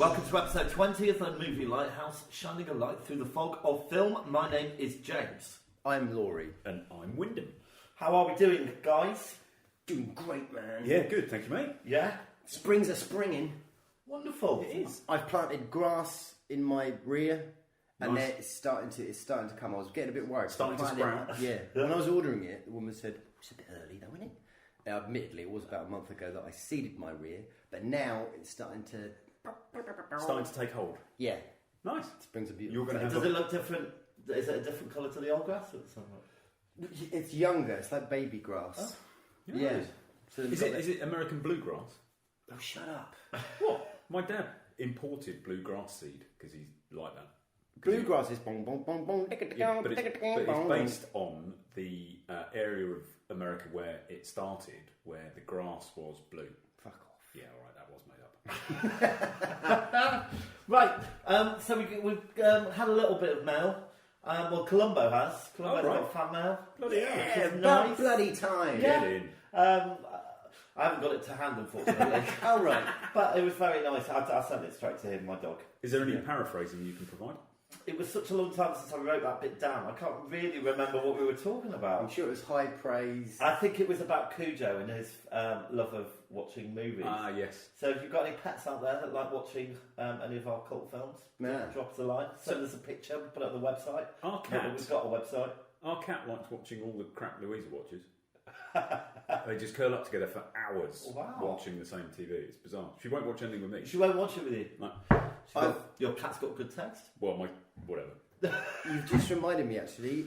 welcome to episode 20 of the Movie Lighthouse, shining a light through the fog of film. My name is James. I'm Laurie. And I'm Wyndham. How are we doing, guys? Doing great, man. Yeah, good, thank you, mate. Yeah? Spring's a springing. Wonderful. It is. I've planted grass in my rear, and Nice. then it's starting to come. I was getting a bit worried. Starting to sprout. Yeah. When I was ordering it, the woman said, it's a bit early though, isn't it? Now, admittedly, it was about a month ago that I seeded my rear, but now it's starting to... Starting to take hold. Yeah. Nice. Spring's a beautiful You're going to thing. have Does it look different? Is it a different colour to the old grass? Or something? It's younger. It's like baby grass. Oh, Yeah. nice. So Is it American bluegrass? Oh, shut up. What? My dad imported bluegrass seed because he's like that. Bluegrass is bong bong bong bong. Yeah, but it's based on the area of America where it started, where the grass was blue. Fuck off. Yeah, all right, that was made up. Right, so we've had a little bit of mail. Well, Columbo has. Columbo's Oh, right. got fan mail. Bloody hell. Yeah, Nice. about bloody time. Yeah. Get in. I haven't got it to hand, unfortunately. Oh, right. But it was very nice. I sent it straight to him, my dog. Is there any paraphrasing you can provide? It was such a long time since I wrote that bit down. I can't really remember what we were talking I'm about. sure it was high praise. I think it was about Cujo and his love of watching movies. Ah, yes. So if you've got any pets out there that like watching any of our cult films, Yeah. drop us a line. Send us a picture, put it on the website. Our Not that cat, we've got a website. our cat likes watching all the crap Louisa watches. They just curl up together for hours Wow. watching the same TV. It's bizarre. She won't watch anything with me. She won't watch it with you. No. Your cat's got good taste. Well, whatever. You've just reminded me, actually.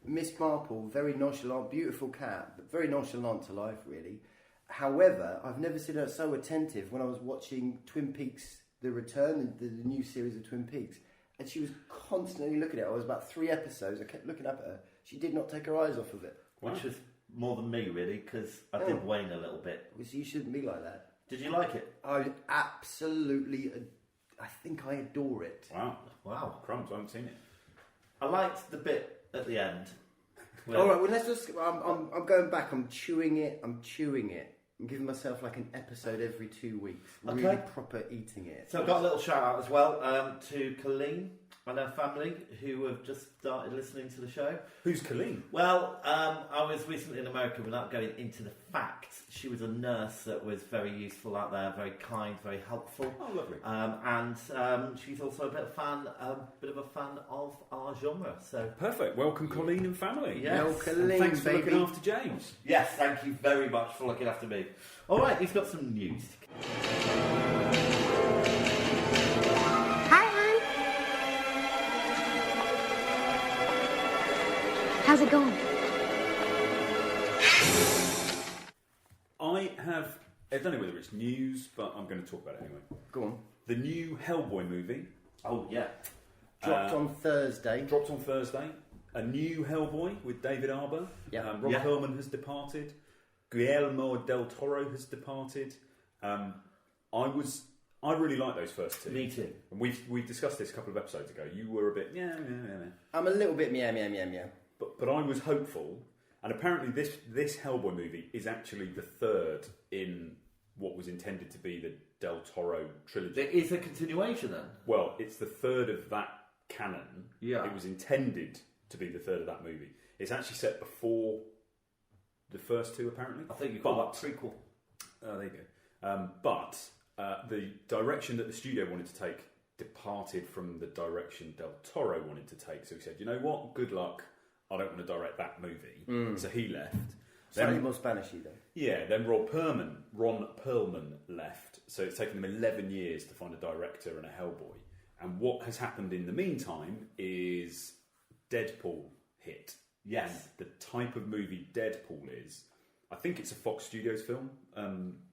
Miss Marple, very nonchalant, beautiful cat, but very nonchalant to life, really. However, I've never seen her so attentive when I was watching Twin Peaks: The Return, the new series of Twin Peaks, and she was constantly looking at it. I was about 3 episodes. I kept looking up at her. She did not take her eyes off of it. Wow. Which was more than me, really, because I did wane a little bit. Which you shouldn't be like that. Did you like it? I absolutely, I think I adore it. Wow. Wow. Crumbs, I haven't seen it. I liked the bit at the end. All right, well, let's just. I'm going back. I'm chewing it. I'm giving myself like an episode every 2 weeks. Okay. Really proper eating it. So I've got a little shout out as well to Colleen and her family who have just started listening to the show. Who's Colleen? Well, I was recently in America without going into the facts. She was a nurse that was very useful out there, very kind, very helpful. Oh, lovely. And she's also a bit of a fan of our genre. So Perfect. Welcome, Colleen and family. Yes. No, And Colleen, thanks for baby. looking after James. yes, thank you very much for looking after me. All right, he's got some news. Hi, hon. How's it going? I don't know whether it's news, but I'm going to talk about it anyway. Go on. The new Hellboy movie Oh, yeah. Dropped on Thursday. dropped on Thursday. A new Hellboy with David Arbor. Yeah. Rob Yeah. Perlman has departed. Guillermo del Toro has departed. I really like those first two. Me too. And we discussed this a couple of episodes ago. You were a bit yeah. I'm a little bit meow. But I was hopeful, and apparently this Hellboy movie is actually the third in what was intended to be the Del Toro trilogy. There is a continuation then. Well, it's the third of that canon. Yeah. It was intended to be the third of that movie. It's actually set before the first two, apparently. I think you call that prequel. Oh, there you go. But the direction that the studio wanted to take departed from the direction Del Toro wanted to take. So he said, you know what, good luck. I don't want to direct that movie. So he left. Slightly more Spanishy though. Yeah, then Ron Perlman left. So it's taken them 11 years to find a director and a Hellboy. And what has happened in the meantime is Deadpool hit. Yes. And the type of movie Deadpool is, I think it's a Fox Studios film,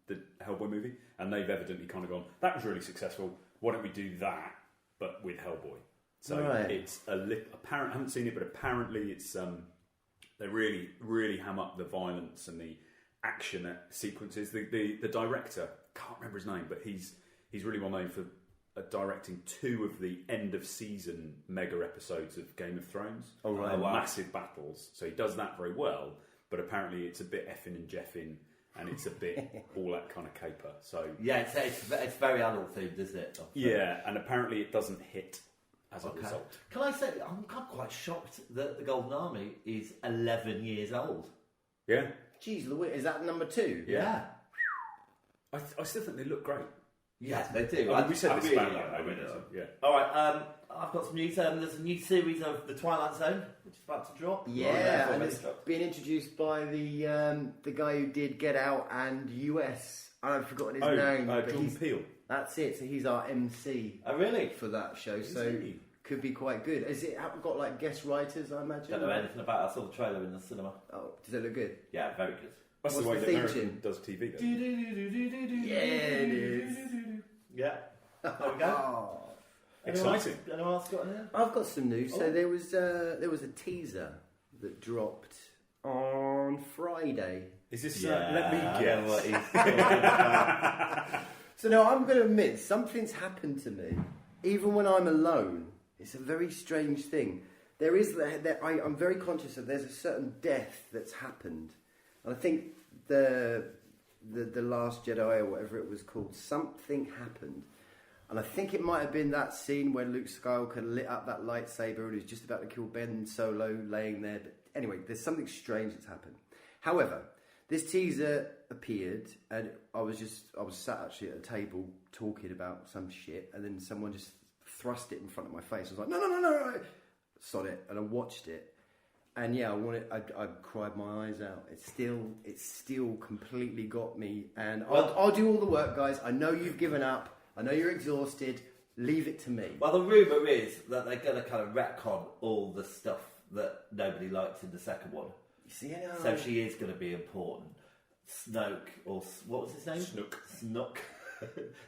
the Hellboy movie, and they've evidently kind of gone, that was really successful, why don't we do that, but with Hellboy? So Right. it's apparent. I haven't seen it, but apparently it's they really, really ham up the violence and the action sequences. The director, can't remember his name, but he's really well known for directing 2 of the end of season mega episodes of Game of Thrones. Oh, right. And Wow. massive battles. So he does that very well, but apparently it's a bit effing and jeffing and it's a bit all that kind of caper. So yeah, it's very adult themed, isn't it? yeah, and apparently it doesn't hit as a result. Can I say I'm quite shocked that the Golden Army is 11 years old. Yeah, Jeez Louise, is that number 2? Yeah. I still think they look great. Yes, they do. I mean, we said this about like that. them. Yeah. All right, I've got some news. There's a new series of The Twilight Zone, which is about to drop. Yeah, and it's it's been introduced by the guy who did Get Out and US. I've forgotten his name. But Jordan Peele. That's it. So he's our MC. Oh, really? For that show, Is so he? could be quite good. Has it got like guest writers? I imagine. Don't know anything about it. I saw the trailer in the cinema. Oh, does it look good? Yeah, very good. That's What's the way the that theme American tune? does TV, though. Yeah, it is. Yeah. There we go. Oh. Exciting. Anyone else got anything? I've got some news. So there was a teaser that dropped on Friday. Is this? Yeah, Let me I know guess. what he's talking about. So now I'm going to admit something's happened to me. Even when I'm alone, it's a very strange thing. I'm very conscious that there's a certain death that's happened, and I think the Last Jedi or whatever it was called, something happened, and I think it might have been that scene when Luke Skywalker lit up that lightsaber and he was just about to kill Ben Solo laying there. But anyway, there's something strange that's happened. However, this teaser appeared, and I was sat actually at a table talking about some shit, and then someone just thrust it in front of my face. I was like, no, sod it, and I watched it, and yeah, I cried my eyes out. It's still completely got me, and I'll do all the work, guys. I know you've given up. I know you're exhausted. Leave it to me. Well, the rumour is that they're going to kind of retcon all the stuff that nobody liked in the second one. You see, you know, So she is going to be important. Snoke, or what was his name? Snook.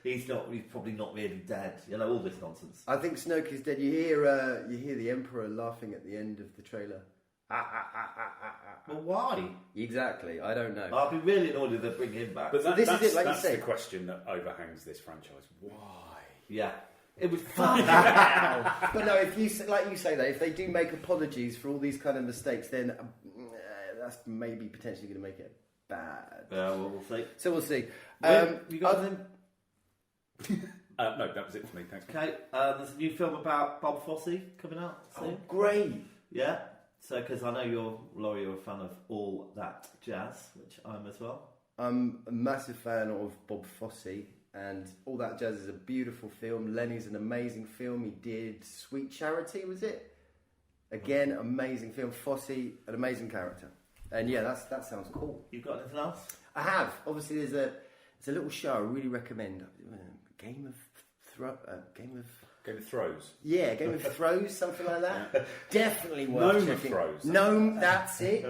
He's probably not really dead. You know, all this nonsense. I think Snoke is dead. You hear the Emperor laughing at the end of the trailer. Well, why? Exactly. I don't know. I'd be really annoyed if they bring him back. But this is it, like you that's say. the question that overhangs this franchise. Why? Yeah. It was fun. But no, if you like you say that, if they do make apologies for all these kind of mistakes, then that's maybe potentially going to make it bad. Well, we'll see. So we'll see. You got anything? No, that was it for me. Thanks. Okay. There's a new film about Bob Fosse coming out soon. Oh, great. Yeah. So, because I know Laurie, you're a fan of all that jazz, which I'm as well. I'm a massive fan of Bob Fosse, and All That Jazz is a beautiful film. Lenny's an amazing film. He did Sweet Charity, was it? Again, amazing film. Fosse, an amazing character. And yeah, that sounds cool. You got anything else? I have. Obviously, there's a little show I really recommend. Game of Throws. Yeah, Game of Throws, something like that. Definitely worth Gnome checking. of Throws. Gnome, that's it.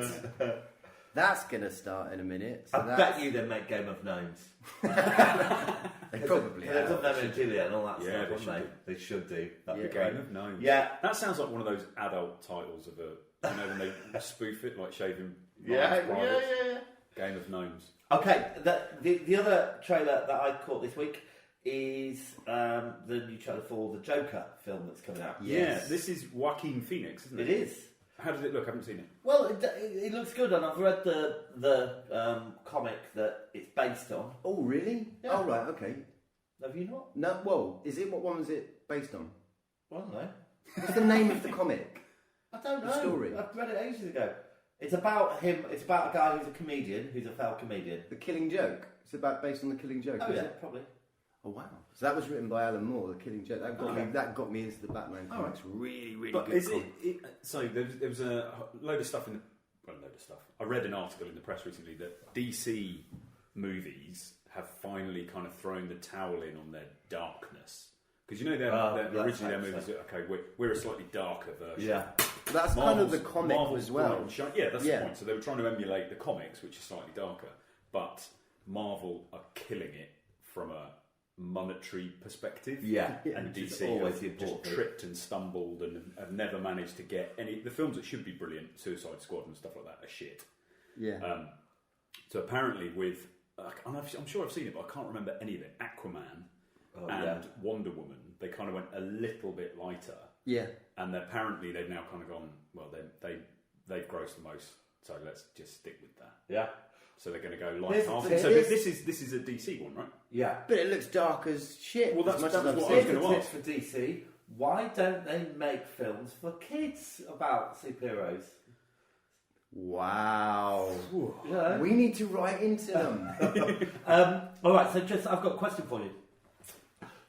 That's going to start in a minute. So I bet you they make Game of Gnomes. They probably They've have. done them in Julia and all that Yeah, stuff, they wouldn't they? They should do. That'd The be great. Game of Gnomes. Yeah. That sounds like one of those adult titles of a, you know, when they spoof it, like Shaving Yeah. Privates. Game of Gnomes. Okay, the other trailer that I caught this week is the new trailer for the Joker film that's coming out. Yes. Yeah, this is Joaquin Phoenix, isn't it? It is. How does it look? I haven't seen it. Well, it looks good, and I've read the comic that it's based on. Oh, really? Yeah. Oh, right, okay. Have you not? No, well, what one was it based on? I don't know. What's the name of the comic? I don't know. The story? I've read it ages ago. It's about him. It's about a guy who's a comedian, who's a failed comedian. The Killing Joke. It's based on The Killing Joke, Oh is yeah, it? probably. Oh, wow. So that was written by Alan Moore, The Killing Joke. That got me into the Batman comics. Really, really But good is comic. so there was a load of stuff I read an article in the press recently that DC movies have finally kind of thrown the towel in on their darkness. Because you know, originally their movies, we're a slightly darker version. Yeah. That's kind of the comic Marvel's as well. Yeah, that's the point. So they were trying to emulate the comics, which is slightly darker, but Marvel are killing it from a monetary perspective. Yeah. And Which is DC always have the just important thing. tripped and stumbled and have never managed to get any. The films that should be brilliant, Suicide Squad and stuff like that, are shit. Yeah. So apparently, with I'm sure I've seen it, but I can't remember any of it. Aquaman and Wonder Woman, they kind of went a little bit lighter. Yeah. And apparently, they've now kind of gone. Well, they've grossed the most, so let's just stick with that. Yeah. So they're going to go This- light-hearted. So this- this is a DC one, right? Yeah. But it looks dark as shit. Well, as that's much as I've what I seen was it. gonna Here's ask. a tip for DC. Why don't they make films for kids about superheroes? Wow. Yeah. We need to write into them. All right, so just I've got a question for you.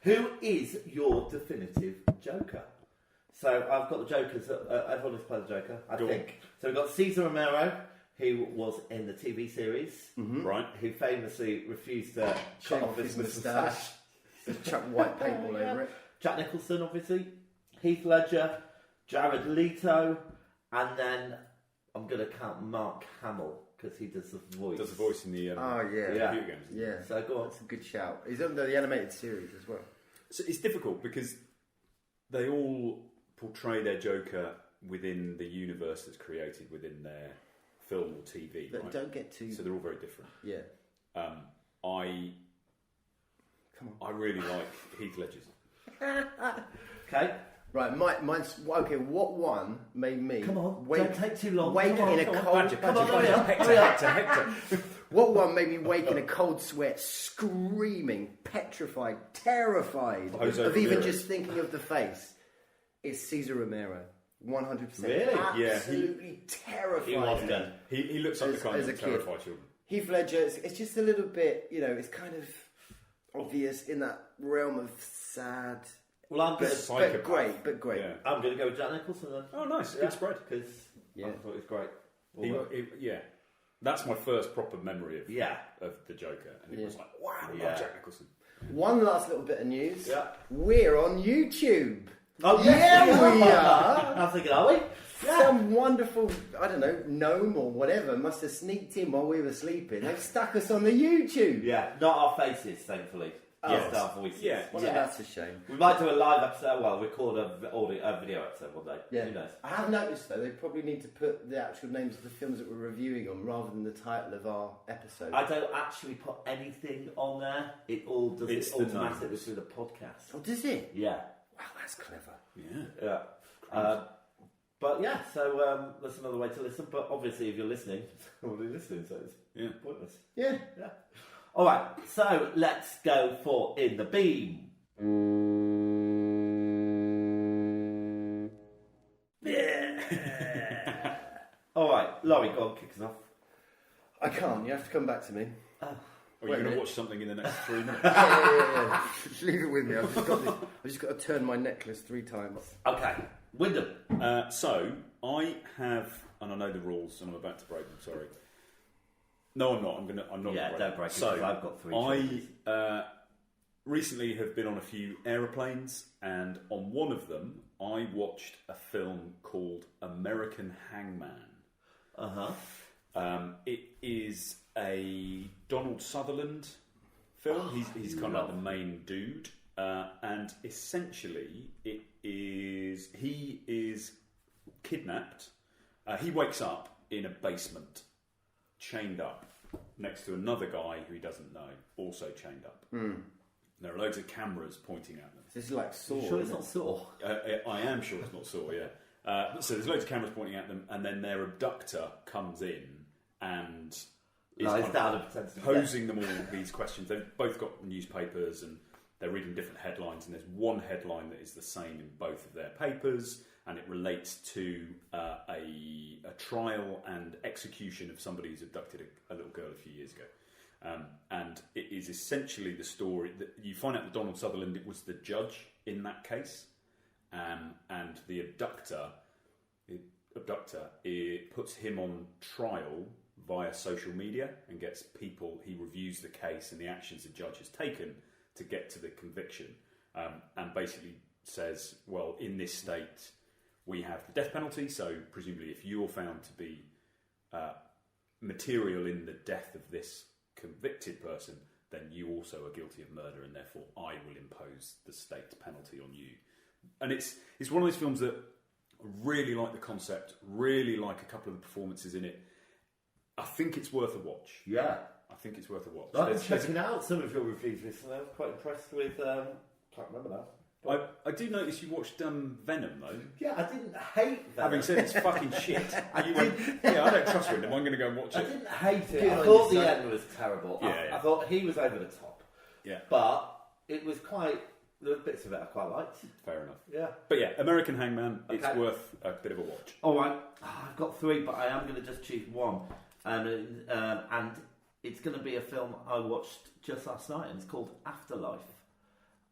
Who is your definitive Joker? So I've got the Jokers. Everyone has played the Joker, I think. So we've got Cesar Romero, who was in the TV series, Right. who famously refused to Shave cut off his moustache. Chuck white paint all over it. Jack Nicholson, obviously. Heath Ledger, Jared Leto, and then I'm going to count Mark Hamill because he does the voice. Does the voice in the Yeah. computer games. Yeah. So go on. That's a good shout. He's on the animated series as well. So it's difficult because they all portray their Joker within the universe that's created within their film or TV. But right? don't get too... So they're all very different. Yeah. I really like Heath Ledger's. Okay. Right, mine's... Okay, what one made me... Come on. Wake, Don't take too long. Wake Come on, in a come on. cold... Come on, hurry up, hurry up. Hector. What one made me wake in a cold sweat, screaming, petrified, terrified Jose of even Ramirez. just thinking of the face? It's Cesar Romero. 100%. Really? Yeah, Absolutely terrified. He was good. He looks like the kind As a of kid. terrified children. Heath Ledger, it's just a little bit, it's kind of obvious in that realm of sad, Well, I'm but, going Psychopath. but great. Yeah. I'm going to go with Jack Nicholson then. Oh, nice. Yeah. Good spread. Because Yeah. I thought it was great. Yeah. That's my first proper memory of the Joker. And it was like, wow, I Yeah. love Jack Nicholson. One last little bit of news. Yeah. We're on YouTube. Oh, Yeah, we are. are. I'm thinking, are we? Some wonderful, I don't know, gnome or whatever must have sneaked in while we were sleeping. They've stuck us on the YouTube. Yeah, not our faces, thankfully. Yes. Just our voices. Yeah. Well, that's a shame. We might do a live episode, record a video episode one day. Yeah. Who knows? I have noticed though, they probably need to put the actual names of the films that we're reviewing on rather than the title of our episode. I don't actually put anything on there. It all does It's it the automatically names. through the podcast. Oh, does it? Yeah. Wow, that's clever. Yeah. Yeah. But yeah, so that's another way to listen. But obviously, if you're listening, you're already listening, so it's pointless. Yeah. Yeah. All right, so let's go for In the Beam. Yeah. All right, Laurie, go on, kick us off. I can't, you have to come back to me. Are Wait you a going to minute. watch something in the next 3 minutes? Yeah. Just leave it with me. I've just got to turn my necklace 3 times. Okay, Wyndham. So, I have, and I know the rules, and I'm about to break them, sorry. No, I'm not. I'm not Yeah, gonna don't break it, So, 'cause I've got 3 I choices. recently have been on a few aeroplanes, and on one of them, I watched a film called American Hangman. It is a Donald Sutherland film. He's kind of like the main dude, and essentially, he is kidnapped. He wakes up in a basement, chained up, next to another guy who he doesn't know, also chained up. There are loads of cameras pointing at them. This is like Saw. You sure it's not Saw? I am sure it's not Saw, yeah. So there's loads of cameras pointing at them, and then their abductor comes in and is Lies kind down of and pretends to be posing them all these questions. They've both got newspapers and they're reading different headlines, and there's one headline that is the same in both of their papers, and it relates to a trial and execution of somebody who's abducted a little girl a few years ago. And it is essentially the story that you find out that Donald Sutherland was the judge in that case, and the abductor it puts him on trial via social media and gets people. He reviews the case and the actions the judge has taken to get to the conviction, and basically says, well, in this state we have the death penalty, so presumably if you're found to be material in the death of this convicted person, then you also are guilty of murder, and therefore I will impose the state penalty on you. And it's one of those films that I really like the concept, really like a couple of the performances in it. I think it's worth a watch. Yeah. I think it's worth a watch. I've been checking out some of your reviews recently. I was quite impressed with... can't remember now. I do notice you watched Venom though. Yeah, I didn't hate Venom. Having said it's fucking shit, you went, yeah, I don't trust Venom. I'm going to go and watch I it. didn't hate it. Good I on thought you, the son. end was terrible. Yeah. I thought he was over the top. Yeah, But it was quite. There were bits of it I quite liked. fair enough. Yeah. But yeah, American Hangman. It's Okay. worth a bit of a watch. All right. I've got 3, but I am going to just choose one, and it's going to be a film I watched just last night, and it's called Afterlife.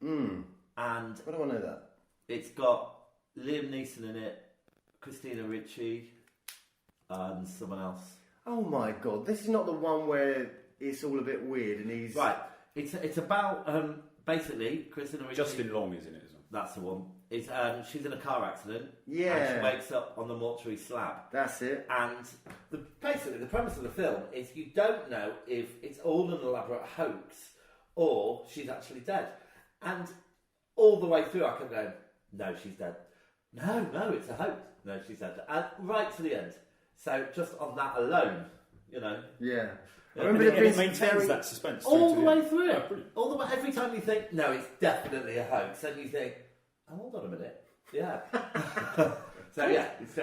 And Why do I know that? it's got Liam Neeson in it, Christina Ricci, and someone else. Oh my god, this is not the one where it's all a bit weird and he's... Right. It's about basically Christina Ricci. Justin Long is in it, isn't it? That's the one. It's she's in a car accident. Yeah. And she wakes up on the mortuary slab. That's it. And basically the premise of the film is you don't know if it's all an elaborate hoax or she's actually dead. And all the way through I kept going, no, she's dead. No, it's a hoax. No, she's dead. And right to the end. So just on that alone, you know. Yeah. I Yeah, remember And it being it maintains very... that suspense All the through to way end. through Oh, it. brilliant. All the way, every time you think, no, it's definitely a hoax, and you think, oh, hold on a minute. Yeah. So yeah, it's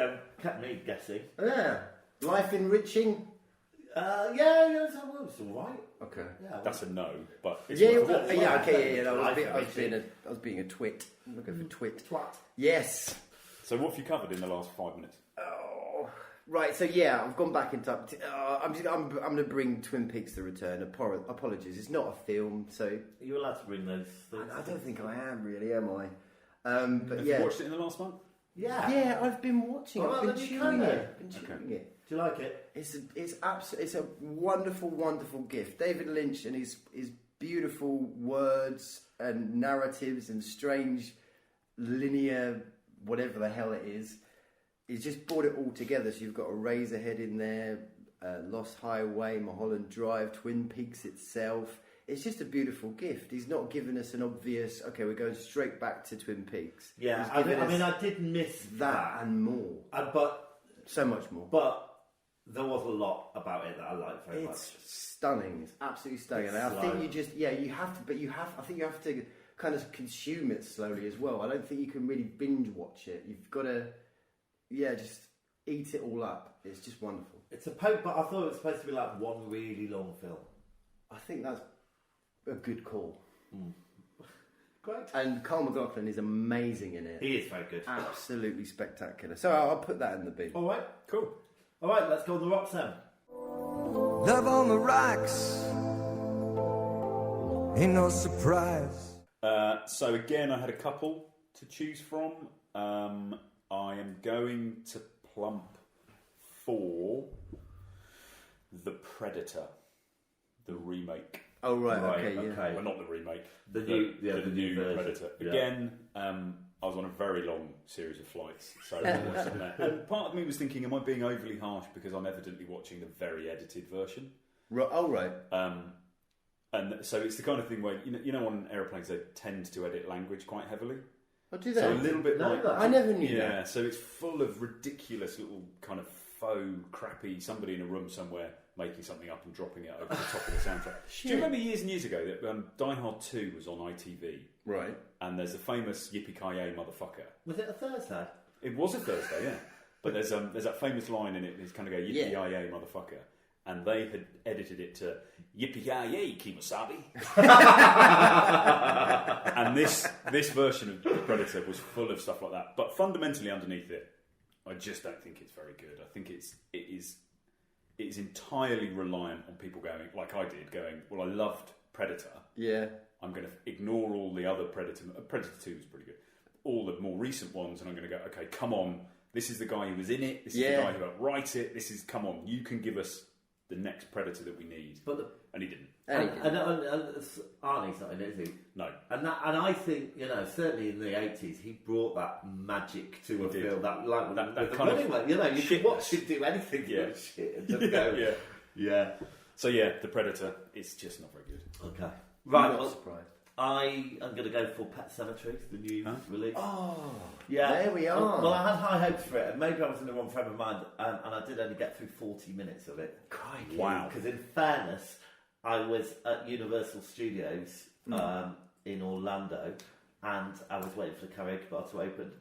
kept me guessing. Yeah. Life enriching. Yeah, it's all right. Okay. Yeah, That's a no, but it's Yeah, worth a watch. yeah, okay, yeah. No, Life I was enriching. being a twit. I'm looking for twit. twat. Yes. So what have you covered in the last 5 minutes? Oh, right. So yeah, I've gone back in time. I'm going to bring Twin Peaks: The Return. Apologies, it's not a film, so You're allowed to bring those things. I don't think I am really, am I? But Have yeah, you watched it in the last month? Yeah. yeah, I've been watching. Oh, I've been then you chewing can it. then. Been chewing it. Do you like it? It's a wonderful, wonderful gift. David Lynch and his beautiful words and narratives and strange linear whatever the hell it is. He's just brought it all together. So you've got a Razorhead in there, Lost Highway, Mulholland Drive, Twin Peaks itself. It's just a beautiful gift. He's not given us an obvious, okay, we're going straight back to Twin Peaks. Yeah, He's I given mean, us I did miss that and more. but So much more. there was a lot about it that I liked very much. It's stunning. It's absolutely stunning. It's And I think slow. you just, you have to, I think you have to kind of consume it slowly as well. I don't think you can really binge watch it. You've got to, just eat it all up. It's just wonderful. It's a poke, but I thought it was supposed to be like one really long film. I think that's a good call. Great. And Carl McLaughlin is amazing in it. He is very good. Absolutely spectacular. So I'll put that in the bin. All right. Cool. All right, let's go on the rocks then. Love on the rocks, ain't no surprise. So again, I had a couple to choose from. I am going to plump for The Predator, the remake. Oh, right, Right, okay, yeah. okay. Well, not the remake. The new version. Predator. Yeah. Again, I was on a very long series of flights, so I watched it there. And part of me was thinking, am I being overly harsh because I'm evidently watching the very edited version? Right. And so it's the kind of thing where you know on airplanes they tend to edit language quite heavily. I'll do So a that. little bit No, like that- I never knew yeah, that. so it's full of ridiculous little kind of faux, crappy, somebody in a room somewhere making something up and dropping it over the top of the soundtrack. Do you remember years and years ago that Die Hard 2 was on ITV? Right. And there's a famous Yippee-ki-yay motherfucker. Was it a Thursday? It was a Thursday, yeah. But there's that famous line in it, it's kind of go, Yippee-ki-yay motherfucker. And they had edited it to Yippee-ki-yay, Kemosabe. And this version of The Predator was full of stuff like that. But fundamentally underneath it, I just don't think it's very good. I think it is entirely reliant on people going, like I did, going, well, I loved Predator. Yeah. I'm going to ignore all the other Predator. Predator 2 is pretty good. All the more recent ones, and I'm going to go, okay, come on. This is the guy who was in it. This is the guy who helped write it. Come on, you can give us the next Predator that we need. And he didn't. And Arnie's not in it, is he? No. And I think, certainly in the 80s, he brought that magic to a did. film. That That kind kind of, you could watch him do anything for shit and just go, yeah. So yeah, The Predator, it's just not very good. Okay. I'm Right, not well, surprised. I am going to go for Pet Sematary, the new release. Oh, yeah. there we are. Well, I had high hopes for it, and maybe I was in the wrong frame of mind, and I did only get through 40 minutes of it. Crikey. Wow. Because in fairness, I was at Universal Studios in Orlando, and I was waiting for the karaoke bar to open.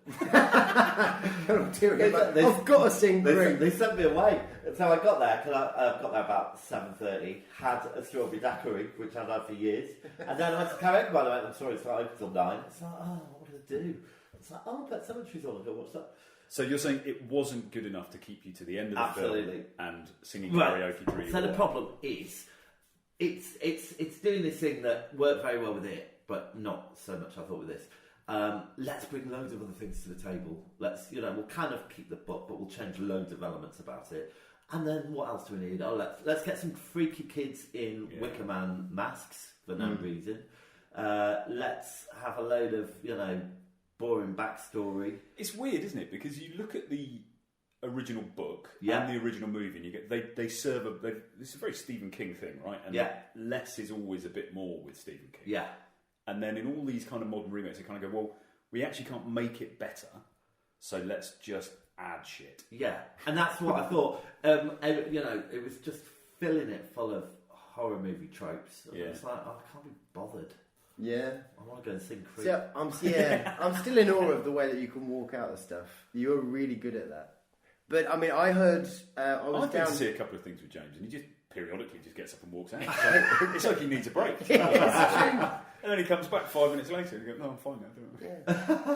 I've got to sing Green. They sent me away. So I got there, got there about 7:30, had a strawberry daiquiri, which I'd had for years, and then I went to the karaoke bar and I went, I'm sorry, it's not open till 9. It's like, oh, what do I do? It's like, oh, Pet Cemetery's on, I'll go watch that. So you're saying it wasn't good enough to keep you to the end of the Absolutely. film and singing karaoke through your So the problem is, it's doing this thing that worked very well with it, but not so much I thought with this. Let's bring loads of other things to the table. We'll kind of keep the book, but we'll change loads of elements about it. And then what else do we need? Oh, let's get some freaky kids in Wicker Man masks for no reason. Let's have a load of, boring backstory. It's weird, isn't it? Because you look at the original book and the original movie, and you get they serve this is a very Stephen King thing, right? And less is always a bit more with Stephen King. Yeah. And then in all these kind of modern remakes, they kind of go, well, we actually can't make it better, so let's just add shit. Yeah, and that's what I thought. It was just filling it full of horror movie tropes. And it's like, I can't be bothered. Yeah. I want to go and sing Creep. So, I'm still in awe of the way that you can walk out of stuff. You're really good at that. But, I mean, I heard... I've been to see a couple of things with James, and he just periodically just gets up and walks out. It's like he needs a break. And then he comes back 5 minutes later and he goes, no, I'm fine now.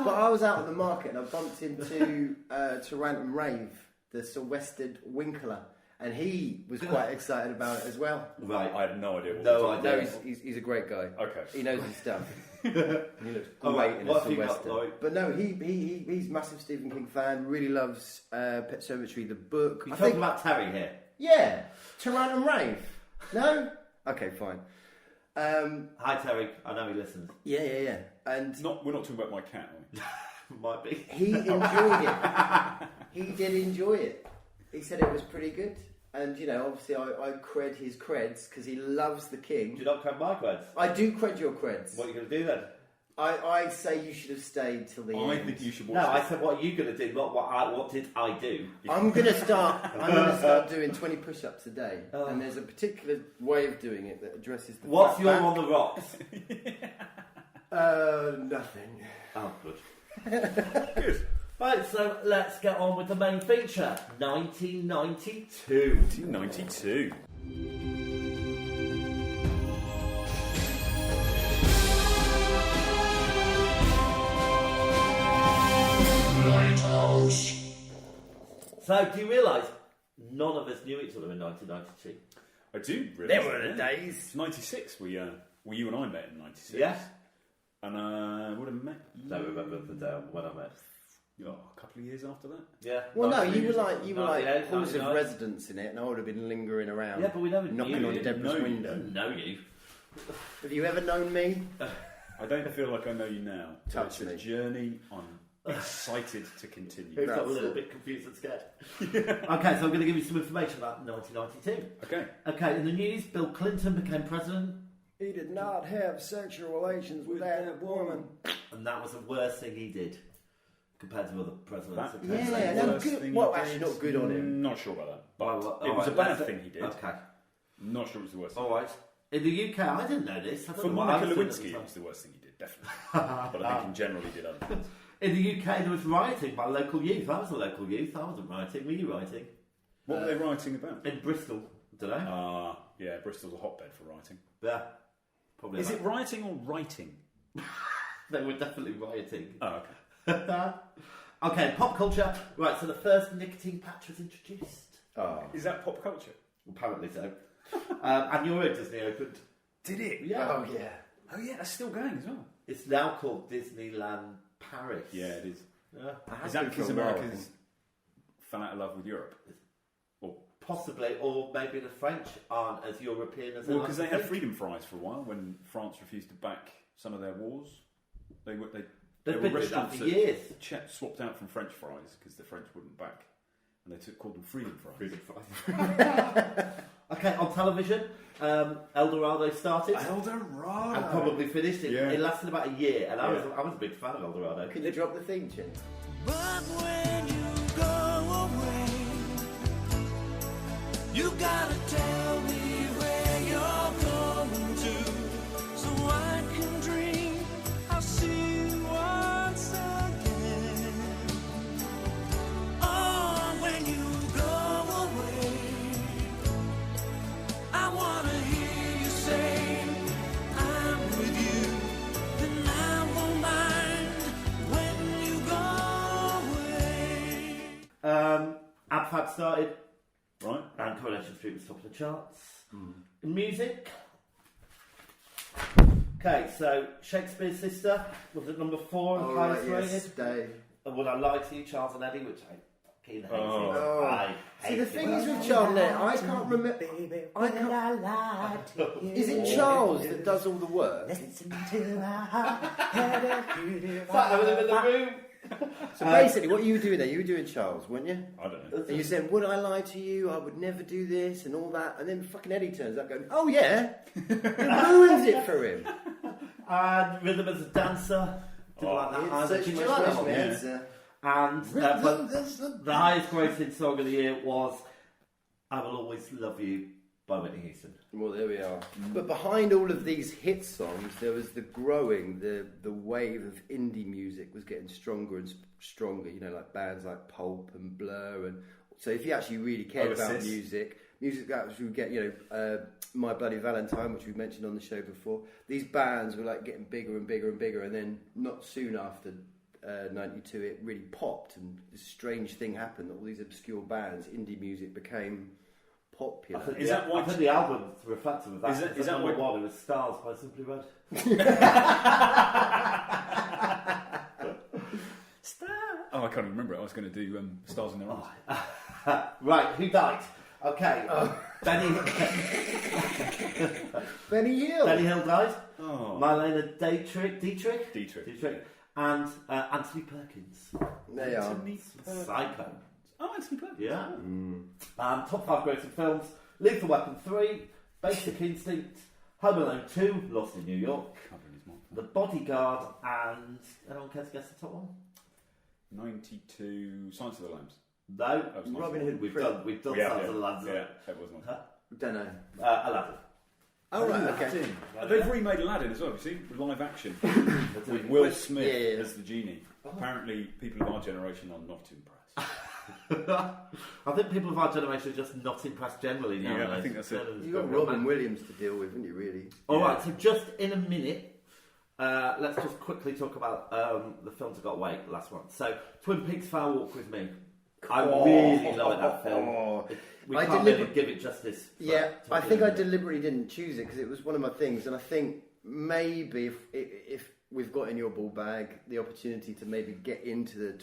But I was out at the market and I bumped into To Rant and Rave, the Sylvester Winkler, and he was quite excited about it as well. Right. I had no idea what No, he's a great guy. Okay. He knows his stuff. He looks great in a Sylvester. But no, he's a massive Stephen King fan, really loves Pet Sematary, the book. You're talking about Terry here? Yeah. To Rant and Rave. No? Okay, fine. Hi Terry, I know he listens. Yeah. And we're not talking about my cat, are we? Might be. He enjoyed it. He did enjoy it. He said it was pretty good. And, obviously I cred his creds because he loves the King. Do you not cred my creds? I do cred your creds. What are you going to do then? I say you should have stayed till the end. I think you should watch No, I said, what are you going to do? Not what did I do? I'm going to start doing 20 push-ups a day. And there's a particular way of doing it that addresses the What's fat your back. on the rocks? Nothing. Oh, good. Good. Right, so let's get on with the main feature. 1992. 1992. So, do you realise none of us knew each other in 1992? I do realise. There were the days. It's 96. We you and I met in 96. Yeah. And I would have met you. Don't remember the day when I met. A couple of years after that. Yeah. Well, no, you were like halls of 99. residence in it, and I would have been lingering around. Yeah, but we never knocking knew on you. Deborah's window. I didn't know you. Have you ever known me? I don't feel like I know you now. Touch it's me. a journey I'm excited to continue. Who's got a little bit confused and scared? Okay, so I'm going to give you some information about 1992. Okay, in the news, Bill Clinton became president. He did not have sexual relations with that woman. And that was the worst thing he did compared to other presidents. Actually not good on him. Not sure about that. But it was a bad thing he did. Okay. Not sure it was the worst thing. Alright. In the UK, I didn't know this. For Monica Lewinsky, it was the worst thing he did, definitely. But I think he generally did other things. In the UK, there was rioting by local youth. I was a local youth. I wasn't rioting. Were you rioting? What were they rioting about? In Bristol. Don't know. Yeah, Bristol's a hotbed for rioting. Yeah. Probably. Is it rioting or writing? They were definitely rioting. Oh, okay. Okay, pop culture. Right, so the first nicotine patch was introduced. Oh. Is that pop culture? Apparently so. And Euro Disney opened. Did it? Yeah. Oh, yeah. Oh, yeah, that's still going as well. It's now called Disneyland Paris. Yeah, it is. Yeah. Is that because Americans fell out of love with Europe? Or possibly, or maybe the French aren't as European as they well, like because to they had think. freedom fries for a while when France refused to back some of their wars. They've been were doing that restaurants for years. Swapped out from French fries because the French wouldn't back, and they called them freedom fries. Freedom fries. Okay, on television, El Dorado started. El Dorado. And probably finished. It lasted about a year, and I was a big fan of El Dorado. Can you drop the theme tune? But when you go away, you gotta tell me where you're going to, so I can dream I'll see you Abfab started, Right. and Coronation Street was top of the charts. In music, okay, so Shakespeare's Sister was at number 4 and highest rated. Dave. And Would I Lie to You, Charles and Eddie, which I fucking hate. Oh. I hate See, the it. thing is with Charles and Eddie, I can't remember. I can't. Is it Charles that does all the work? It's like having him in the room. So basically, what you were doing there, you were doing Charles, weren't you? I don't know. And you said, would I lie to you? I would never do this and all that. And then fucking Eddie turns up going, oh yeah. It ruins it for him. And Rhythm as a Dancer. Didn't like that either. Did you like that one? And but the highest grossing song of the year was I Will Always Love You by Whitney Houston. Well, there we are. But behind all of these hit songs, there was the wave of indie music was getting stronger and stronger. You know, like bands like Pulp and Blur, and so if you actually really cared about music that was, we get, you know, My Bloody Valentine, which we mentioned on the show before. These bands were like getting bigger and bigger and bigger, and then not soon after 92, it really popped, and this strange thing happened that all these obscure bands, indie music, became popular. I think the album's reflective of that. Is that what it was Stars by Simply Red? Oh, I can't remember it. I was going to do Stars in Their Eyes. Right, who died? Okay, Benny Hill. Benny Hill died. Oh. Marlena Dietrich. And Anthony Perkins. They are. Psycho. Oh, Anthony Perkins. Yeah. Top 5 grossing films: Lethal Weapon 3, Basic Instinct, Home Alone 2, Lost in New York, The Bodyguard, and anyone care to guess the top one? 92, Silence of the Lambs. No, Robin Hood. We've done Silence of the Lambs. Yeah, that was one. Don't know. Aladdin. Oh, right, okay. They've remade Aladdin as well, you see, with live action. With Will Smith as the genie. Apparently, people of our generation are not impressed. I think people of our generation are just not impressed generally now. Yeah, I think that's it. You've got Robin Williams to deal with, haven't you, really? Alright, so just in a minute, let's just quickly talk about the films that got away last month. So, Twin Peaks: Fire Walk with Me. I really like that film. We can't really give it justice. I think I deliberately didn't choose it because it was one of my things, and I think maybe if we've got in your ball bag the opportunity to maybe get into the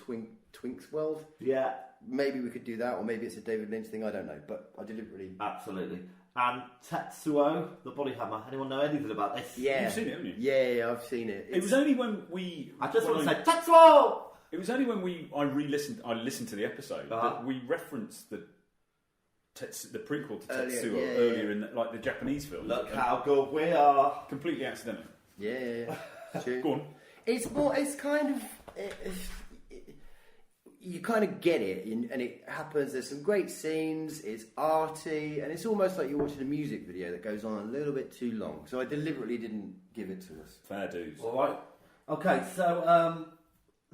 Twinks world, maybe we could do that, or maybe it's a David Lynch thing. I don't know, but I deliberately absolutely. And Tetsuo, the Body Hammer. Anyone know anything about this? Yeah, you've seen it, haven't you? Yeah, I've seen it. It was only when we. I just want to say Tetsuo. It was only when I listened to the episode that we referenced the prequel to Tetsuo earlier in the Japanese film. Look how good we are. Completely accidental. Yeah. Go on. It's more. It's kind of. You kind of get it, and it happens. There's some great scenes. It's arty, and it's almost like you're watching a music video that goes on a little bit too long. So I deliberately didn't give it to us. Fair dues. All right. Okay, so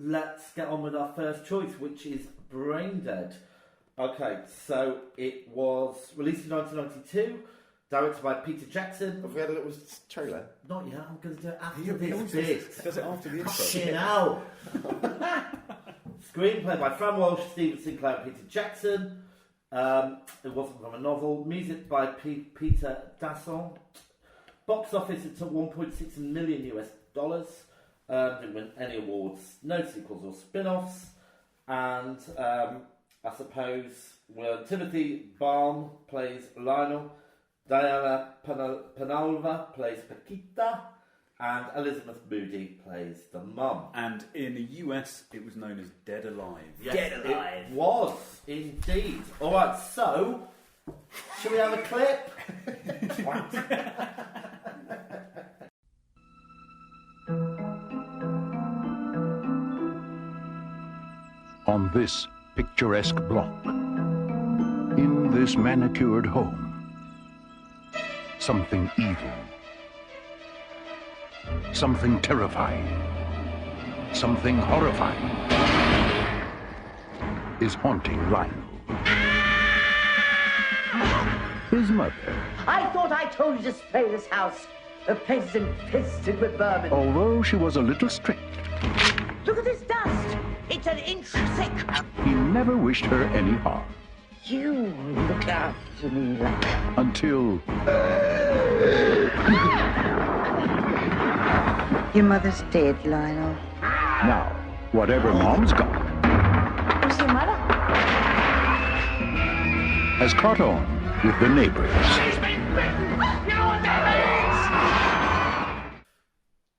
let's get on with our first choice, which is Brain Dead. Okay, so it was released in 1992, directed by Peter Jackson. Have we had a little trailer? Not yet. I'm going to do it after this bit. Does it after the intro? Fucking hell. Screenplay by Fran Walsh, Stephen Sinclair, and Peter Jackson. It wasn't from a novel. Music by Peter Dasson. Box office, it took $1.6 million. Didn't win any awards. No sequels or spin-offs. And I suppose Timothy Balm plays Lionel. Diana Penalva plays Paquita. And Elizabeth Moody plays the mum. And in the US, it was known as Dead Alive. Yes, Dead Alive. It was, indeed. All right, so, shall we have a clip? On this picturesque block, in this manicured home, something evil, something terrifying, something horrifying is haunting Lionel. His mother, I thought I told you to spray this house. The place is infested with vermin. although she was a little strict, Look at this dust. It ain't an inch thick. He never wished her any harm. You look after me like Until Your mother's dead, Lionel. now, whatever Mom's got Who's your mother? has caught on with the neighbors.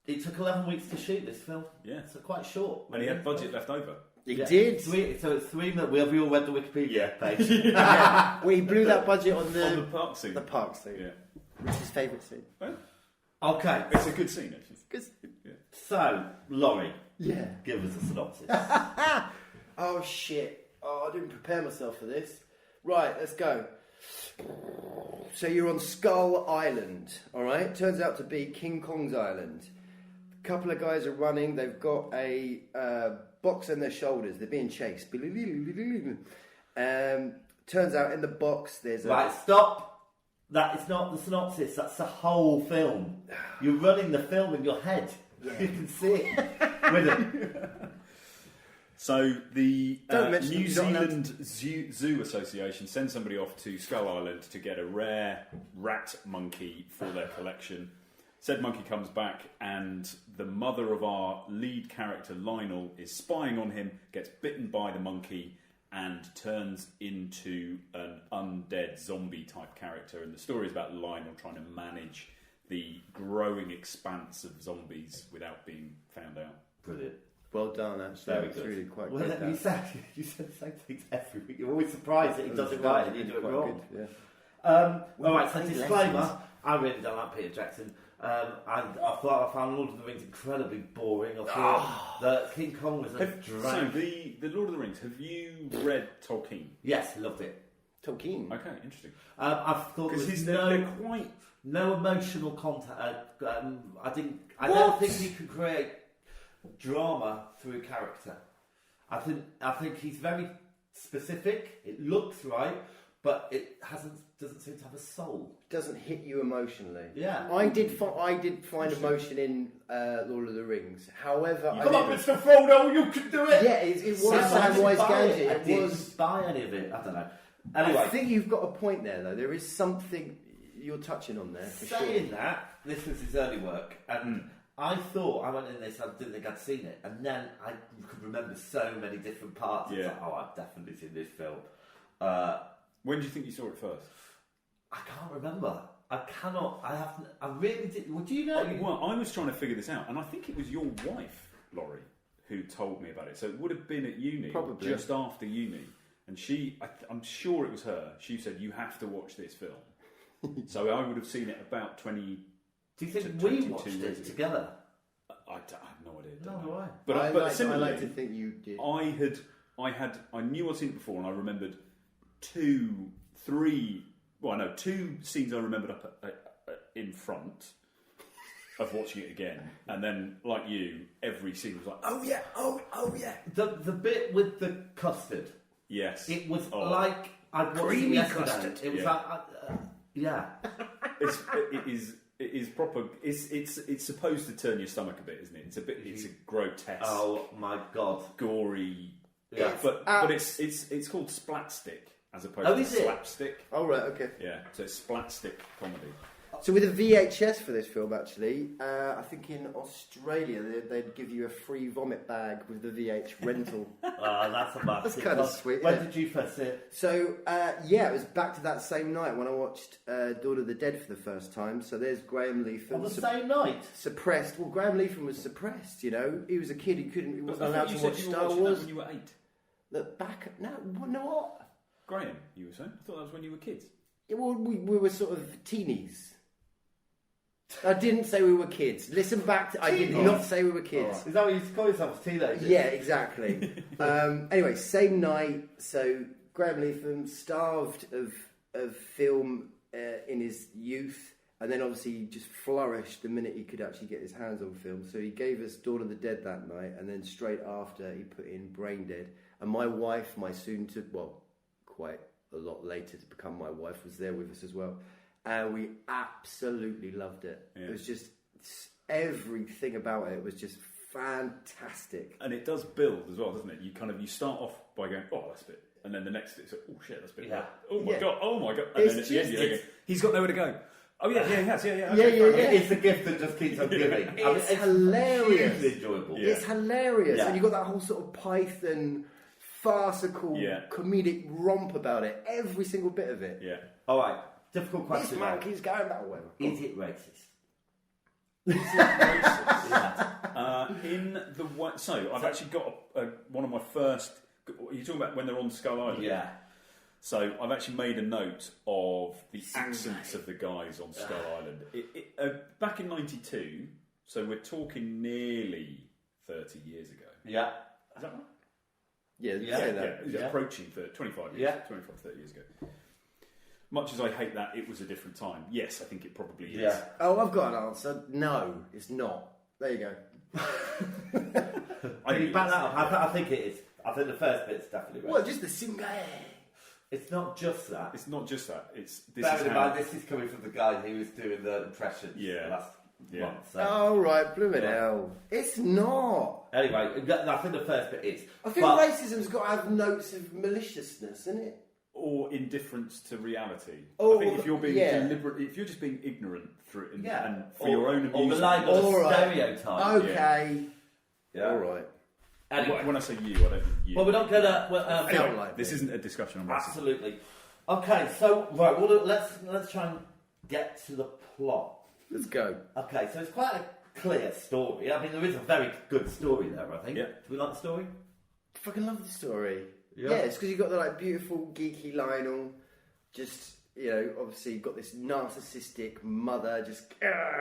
It took 11 weeks to shoot this film. Yeah. So quite short. And he had budget left over. He Yeah. did. So it's 3 minutes. Have we all read the Wikipedia page? Well, he blew that budget on On the park scene. The park scene. Yeah. Which is his favourite scene. Well, Okay. it's a good scene, actually. So, Laurie, Yeah. give us a synopsis. Oh shit. Oh, I didn't prepare myself for this. Right, let's go. So you're on Skull Island, alright? Turns out to be King Kong's island. A couple of guys are running, they've got a box on their shoulders, they're being chased. Turns out in the box there's a... Right, stop. That is not the synopsis, that's the whole film. You're running the film in your head. Yeah. You can see it with it. So the Don't mention New it, you're not Zealand Zoo Association sends somebody off to Skull Island to get a rare rat monkey for their collection. Said monkey comes back and the mother of our lead character, Lionel, is spying on him, gets bitten by the monkey and turns into an undead zombie type character. And the story is about Lionel trying to manage the growing expanse of zombies without being found out. Brilliant. Well done, actually. Very It's good. really quite Well, good. you said the same things every week. You're always surprised that he does it right and you do it Quite wrong. good, yeah. Alright, so Any disclaimer, lessons? I really don't like Peter Jackson. And I thought I found Lord of the Rings incredibly boring. I thought that King Kong was a So drag. the Lord of the Rings, have you read Tolkien? Yes, loved it. Tolkien. Okay, interesting. I thought there Because was they're quite... no emotional contact. I What? don't think he could create drama through character. I think he's very specific. It looks right, but it doesn't seem to have a soul. Doesn't hit you emotionally. Yeah. I did find emotion in Lord of the Rings. However, Come on, Mr. Frodo, you can do it. Yeah, it was I didn't Samwise buy Gamgee. it. I It didn't was. buy any of it. I don't know. Anyway, I think you've got a point there, though. There is something you're touching on there. For saying sure. that, this was his early work, and I thought I went in this. I didn't think I'd seen it, and then I could remember so many different parts. Yeah. It's like, I've definitely seen this film. When do you think you saw it first? I can't remember. I cannot. I haven't. I really did. Well, do you know? Well, I was trying to figure this out, and I think it was your wife, Laurie, who told me about it. So it would have been at uni, Probably. just after uni, and I'm sure it was her. She said, "You have to watch this film." So I would have seen it about 20. Do you think to we 22 watched years it ago. together? I have no idea. No, don't know. why? But similarly, I like to think you did. I knew I'd seen it before, and I remembered two scenes I remembered up in front of watching it again, and then like you, every scene was like, oh yeah. The bit with the custard. Yes, It was Oh. like I watched it Creamy yesterday. custard. It was Yeah. like yeah. It is proper. It's supposed to turn your stomach a bit, isn't it? It's a grotesque, Oh my god. gory. Yeah. But it's called splatstick as opposed Oh, to is it? slapstick. Oh, right, okay. Yeah, so it's splatstick comedy. So with a VHS for this film, actually, I think in Australia they'd give you a free vomit bag with the VH rental. That's a bad. That's kinda sweet, When yeah. did you first see it? So, it was back to that same night when I watched Dawn of the Dead for the first time. So there's Graham Leafham. On the same night. Suppressed. Well, Graham Leafham was suppressed, you know. He was a kid, he wasn't allowed to watch you were Star watching Wars. that when you were 8. Look back, no, what? Graham, you were saying? I thought that was when you were kids. Yeah, well, we were sort of teenies. I didn't say we were kids. Listen back I did Teenies? not say we were kids. Is that what you used to call yourself, teenagers? Yeah, exactly. Anyway, same night. So Graham Leafham, starved of film in his youth, and then obviously he just flourished the minute he could actually get his hands on film. So he gave us Dawn of the Dead that night, and then straight after he put in Brain Dead. And my wife, quite a lot later to become my wife, was there with us as well. And we absolutely loved it. Yeah. It was just everything about it was just fantastic. And it does build as well, doesn't it? You start off by going, oh, that's a bit, and then the next it's oh shit, that's a bit. Yeah. Oh my Yeah. god, and It's then at the end you're just- going, he's got nowhere to go. Oh yeah, he has, okay, Yeah. It's the gift that just keeps on giving. It's hilarious. Hugely enjoyable. Yeah. It's hilarious, Yeah. and you've got that whole sort of Python, farcical, comedic romp about it. Every single bit of it. Yeah. All right, difficult This question. now. monkey's going that way. Is it racist? So I've actually got one of my first. You're talking about when they're on Skull Island. Yeah. So I've actually made a note of the accents of the guys on Skull Island. Back in '92, so we're talking nearly 30 years ago. Yeah. Is that right? Yeah, Yeah. say Yeah, that. it was approaching 25 years. Yeah. 25, 30 years ago. Much as I hate that, it was a different time. Yes, I think it probably is. Yeah. Oh, I've got an answer. No, it's not. There you go. Can you back that up? I think it is. I think the first bit's definitely racist. Well, just the singer. It's not just that. It's not just that. It's this Bearing is in how. mind, this is coming from the guy who was doing the impressions last month. So. Oh, right, blooming hell. It's not. Anyway, I think the first bit is. I think racism's got to have notes of maliciousness, isn't it? Or indifference to reality. Oh, I think if you're being yeah. deliberate, if you're just being ignorant through it and for or, your own or amusement. relying on All a right. stereotype. Okay. Yeah. All right. Anyway. When I say you, I don't mean you. Well, we're not going to. Felt like This it. isn't a discussion on racism. Absolutely. Okay, so right, well, let's try and get to the plot. Let's go. Okay, so it's quite a clear story. I mean, there is a very good story there, I think. Yeah. Do we like the story? Fucking love the story. Yeah. Yeah, it's because you've got the like beautiful, geeky Lionel. Just, obviously you've got this narcissistic mother. Just.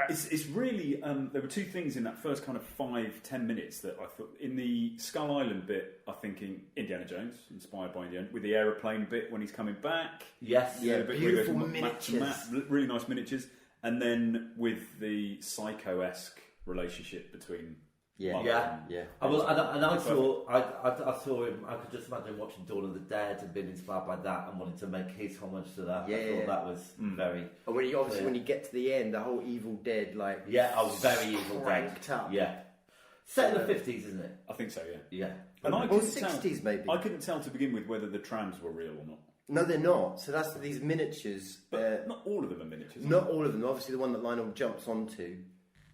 It's really. There were two things in that first kind of 5-10 minutes that I thought. In the Skull Island bit, I'm thinking Indiana Jones, inspired by Indiana, with the aeroplane bit when he's coming back. Yes. Yeah, The bit beautiful where he goes map to map, miniatures. really nice miniatures, and then with the Psycho-esque relationship between. Mother Yeah. and- Yeah. I saw him. I could just imagine watching Dawn of the Dead and being inspired by that and wanting to make his homage to that. I Yeah. thought that was very. And when you get to the end, the whole Evil Dead, like. Yeah, I was very Evil Dead. cranked up. Yeah. Set in the 50s, isn't it? I think so, yeah. Yeah. And I Or couldn't 60s tell, maybe. I couldn't tell to begin with whether the trams were real or not. No, they're not. So that's these miniatures. But not all of them are miniatures. Not all of them. Obviously, the one that Lionel jumps onto.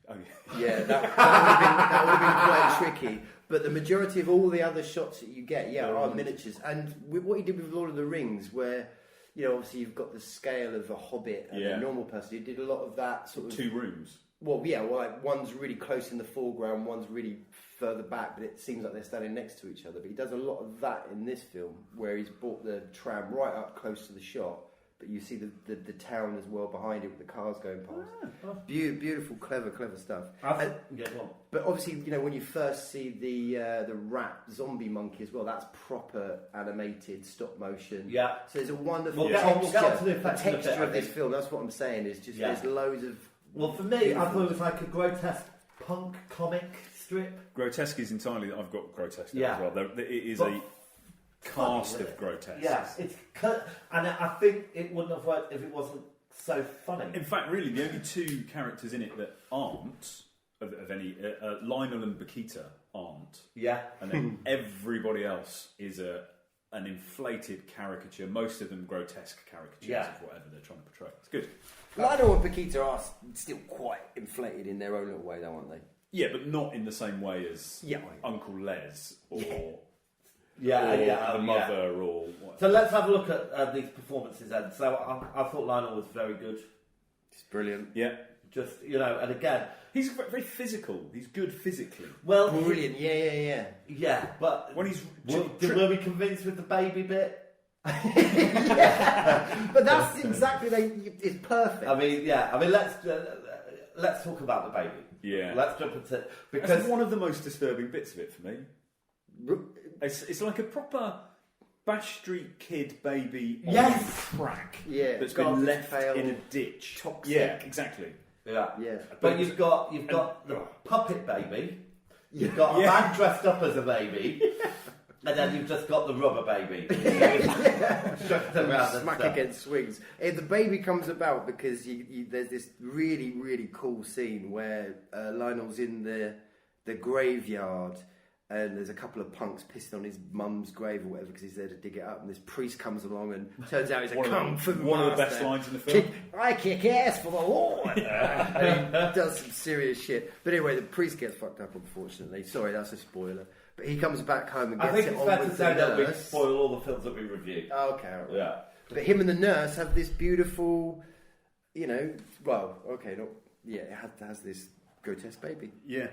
Oh, yeah. Yeah, that would have been quite tricky. But the majority of all the other shots that you get, are miniatures. And with what he did with Lord of the Rings, where obviously you've got the scale of a hobbit and a normal person. He did a lot of that sort of 2 rooms. Well, like one's really close in the foreground, one's really further back, but it seems like they're standing next to each other. But he does a lot of that in this film, where he's brought the tram right up close to the shot, but you see the town as well behind it with the cars going past. Beautiful, clever stuff. But obviously, when you first see the rat zombie monkey as well, that's proper animated stop motion. Yeah. So there's a wonderful We'll get on to the texture. effects The in a bit, texture I of this think. film. That's what I'm saying. Is just there's loads of. Well, for me, I thought it was like a grotesque punk comic strip. Grotesque is entirely. I've got grotesque there Yeah. as well. It is But a cast of grotesque. Yeah, it's and I think it wouldn't have worked if it wasn't so funny. In fact, really, the only 2 characters in it that aren't of any Lionel and Bakita aren't. Yeah, And then everybody else is an inflated caricature. Most of them grotesque caricatures of whatever they're trying to portray. It's good. Lionel and Paquita are still quite inflated in their own little way, though, aren't they? Yeah, but not in the same way as Yeah. Uncle Les or the the mother or what. So let's have a look at these performances then. So I thought Lionel was very good. It's brilliant. Yeah. Just, and again... He's very physical. He's good physically. Well, Brilliant, yeah. Yeah, but... When he's... Were we convinced with the baby bit? But that's exactly, it's perfect. I mean, let's talk about the baby. Yeah. Let's jump into... That's Because... one of the most disturbing bits of it for me. It's like a proper Bash Street Kid baby on crack that's been left in a ditch. Toxic. Yeah, exactly. Yeah. But But you've got the puppet baby, you've got a man dressed up as a baby, and then you've just got the rubber baby. Smack against swings. The baby comes about because there's this really, really cool scene where Lionel's in the the graveyard, and there's a couple of punks pissing on his mum's grave or whatever because he's there to dig it up, and this priest comes along and turns out he's a kung fu one of the best master. lines in the film. I kick ass for the Lord. And he does some serious shit. But anyway, the priest gets fucked up, unfortunately. Sorry, that's a spoiler. But he comes back home and gets I think it it's on fair with to say the that we nurse. spoil all the films that we review. Oh, okay, all right. Yeah. But him and the nurse have this beautiful, you know, well, okay, not, yeah, it has this grotesque baby. Yeah.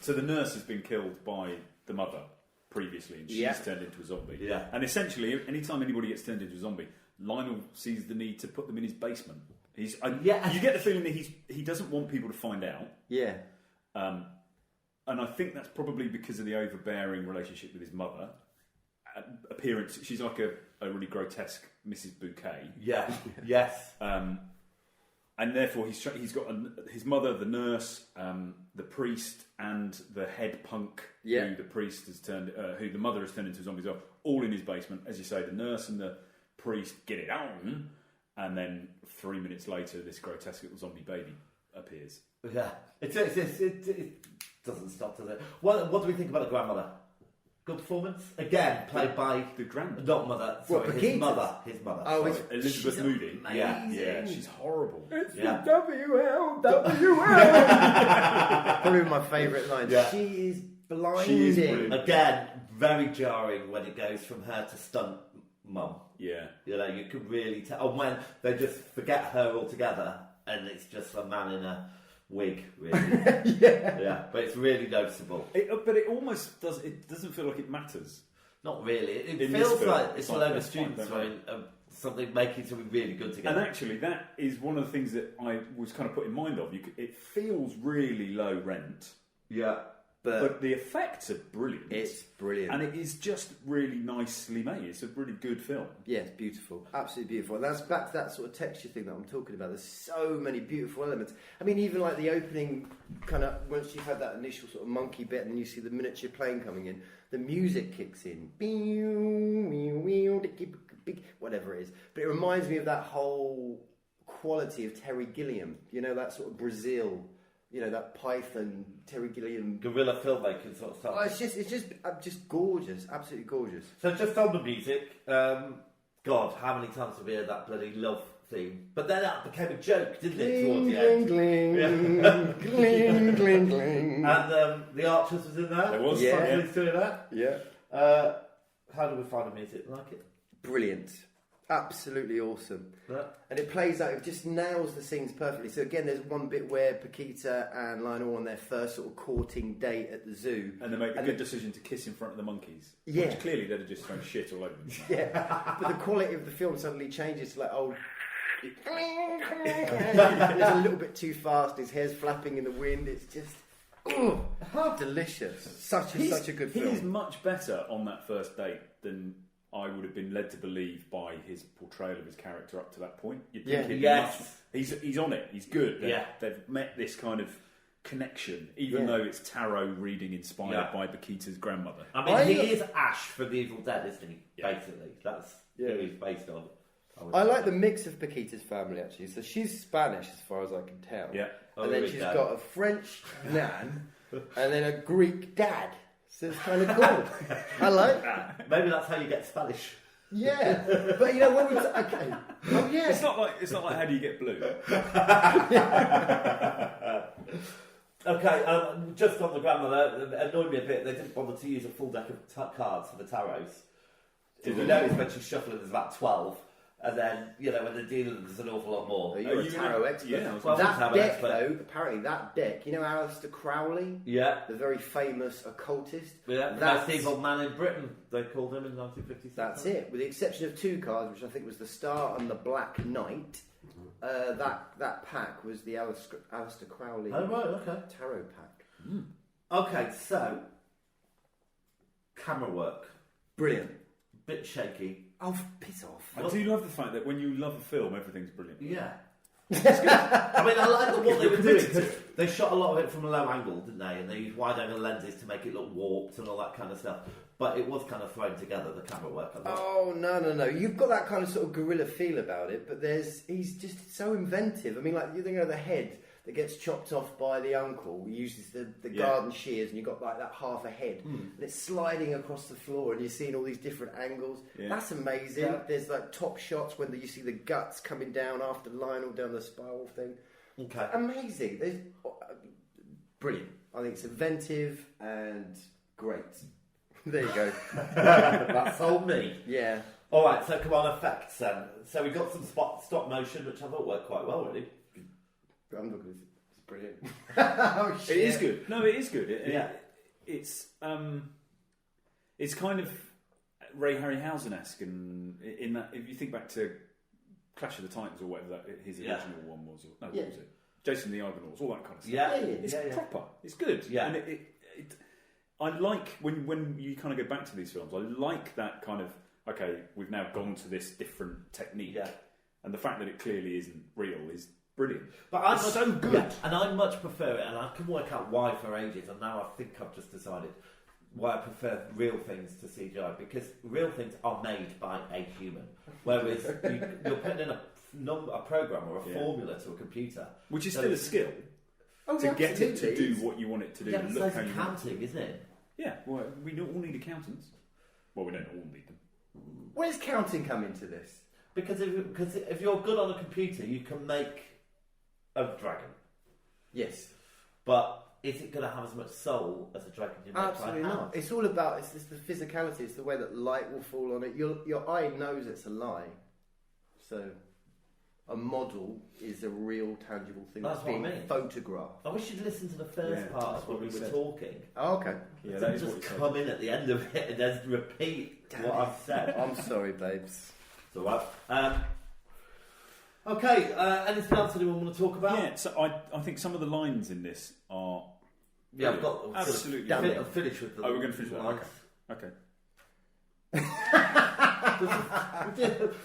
So the nurse has been killed by the mother previously, and she's turned into a zombie. Yeah. And essentially, anytime anybody gets turned into a zombie, Lionel sees the need to put them in his basement. You get the feeling that he doesn't want people to find out. Yeah. And I think that's probably because of the overbearing relationship with his mother. Appearance, she's like a really grotesque Mrs. Bouquet. Yeah. Yes. And therefore, he's got his mother, the nurse, the priest, and the head punk who the priest has turned, who the mother has turned into a zombie as well, all in his basement. As you say, the nurse and the priest get it on, and then 3 minutes later, this grotesque little zombie baby appears. Yeah. It doesn't stop, does it? What do we think about the grandmother? Good performance? Again, played by... The grandmother? Not mother. Sorry, his mother. Oh, sorry. it's Elizabeth Moody. Yeah, she's horrible. It's Yeah. the WLWL. Probably my favourite line. Yeah. She is blinding. She is brilliant. Again, very jarring when it goes from her to stunt mum. Yeah. You know, you could really tell. And when they just forget her altogether and it's just a man in a wig, really. Yeah. But it's really noticeable. But it almost does. It doesn't feel like it matters. Not really. It In feels this film, like it's a load of that's fine, students don't worry. doing something, making something really good together. And actually, that is one of the things that I was kind of put in mind of. It feels really low rent, yeah. but the effects are brilliant. It's brilliant. And it is just really nicely made. It's a really good film. Yeah, it's beautiful. Absolutely beautiful. And that's back to that sort of texture thing that I'm talking about. There's so many beautiful elements. I mean, even like the opening kind of, once you've had that initial sort of monkey bit and you see the miniature plane coming in, the music kicks in. Whatever it is. But it reminds me of that whole quality of Terry Gilliam. You know, that sort of Brazil, you know, that Python, Terry Gilliam. Guerrilla filmmaking sort of stuff. Oh, it's just gorgeous. Absolutely gorgeous. So just on the music, God, how many times have we heard that bloody love theme? But then that became a joke, didn't it, towards the end? Gling, gling, gling. And the Archers was in there. There was, yeah. Please doing that. Yeah. How do we find the music? Like it? Brilliant. Absolutely awesome. Yeah. And it plays out, it just nails the scenes perfectly. So again, there's one bit where Paquita and Lionel on their first sort of courting date at the zoo. And they make a good decision to kiss in front of the monkeys. Yeah. Which clearly they'd have just thrown shit all over them. Yeah. But the quality of the film suddenly changes to like old... It's a little bit too fast, his hair's flapping in the wind, it's just... Oh, delicious. Such a good film. He's much better on that first date than I would have been led to believe by his portrayal of his character up to that point. You'd think he'd be he's on it. He's good. They've met this kind of connection, even though it's tarot reading inspired by Paquita's grandmother. I mean, he is Ash from The Evil Dead, isn't he? Yeah. Basically, that's who he's based on. I like the mix of Paquita's family actually. So she's Spanish as far as I can tell. Yeah. And then she's got a French nan and then a Greek dad. So it's kind of cool. I like that. Maybe that's how you get Spanish. Yeah. But you know when we okay. Oh yeah. It's not like how do you get blue? Okay, just on the grandmother, it annoyed me a bit. They didn't bother to use a full deck of cards for the tarots. Did you notice when she's shuffling, there's about 12. And then, you know, when they're dealing, there's an awful lot more. You're a tarot expert. Yeah, that deck, though, apparently that deck, you know Aleister Crowley? Yeah. The very famous occultist? Yeah, the most evil man in Britain, they called him in 1956. That's it. With the exception of two cards, which I think was the Star and the Black Knight, that pack was the Aleister Crowley tarot pack. Mm. Okay, so, camera work. Brilliant. Bit shaky. Oh, piss off. I do love the fact that when you love a film, everything's brilliant. Yeah. I mean, I like what they were doing because they shot a lot of it from a low angle, didn't they? And they used wide-angle lenses to make it look warped and all that kind of stuff. But it was kind of thrown together, the camera work. Oh, no. You've got that kind of sort of guerrilla feel about it, but he's just so inventive. I mean, like, you think of the head, that gets chopped off by the uncle. He uses the garden shears, and you've got like that half a head, and it's sliding across the floor, and you're seeing all these different angles. Yeah. That's amazing. Yeah. There's like top shots when you see the guts coming down after Lionel down the spiral thing. Okay, amazing. There's brilliant. I think it's inventive and great. There you go. That sold me. Yeah. All right, so come on, effects then. So we got some stop motion, which I thought worked quite well, really. It's brilliant. Oh, shit. It is good. No, it is good. It's kind of Ray Harryhausen-esque, and in that, if you think back to Clash of the Titans or whatever his original one was, what was it? Jason the Argonauts, all that kind of stuff. It's proper. It's good. Yeah. And I like when you kind of go back to these films. I like that kind of, okay, we've now gone to this different technique, and the fact that it clearly isn't real is brilliant. But it's so good, and I much prefer it, and I can work out why for ages. And now I think I've just decided why I prefer real things to CGI, because real things are made by a human, whereas you're putting in a program or a formula to a computer, which is still a skill to get it to do what you want it to do. Yeah, it's like accounting, isn't it? Yeah, well, we don't all need accountants. Well, we don't all need them. Where's counting come into this? Because if you're good on a computer, you can make a dragon. Yes. But is it going to have as much soul as a dragon you make? Absolutely not. It's all about, it's the physicality, it's the way that light will fall on it. Your eye knows it's a lie. So a model is a real, tangible thing that's being photographed. I wish you'd listened to the first part when we were talking. Oh, okay. Yeah, that is just come in at the end of it and then repeat what I've said. I'm sorry, babes. It's all right. Okay, anything else anyone want to talk about? Yeah, so I think some of the lines in this are... Yeah, I've got... Absolutely. I'll finish with the we're going to finish with that. Okay.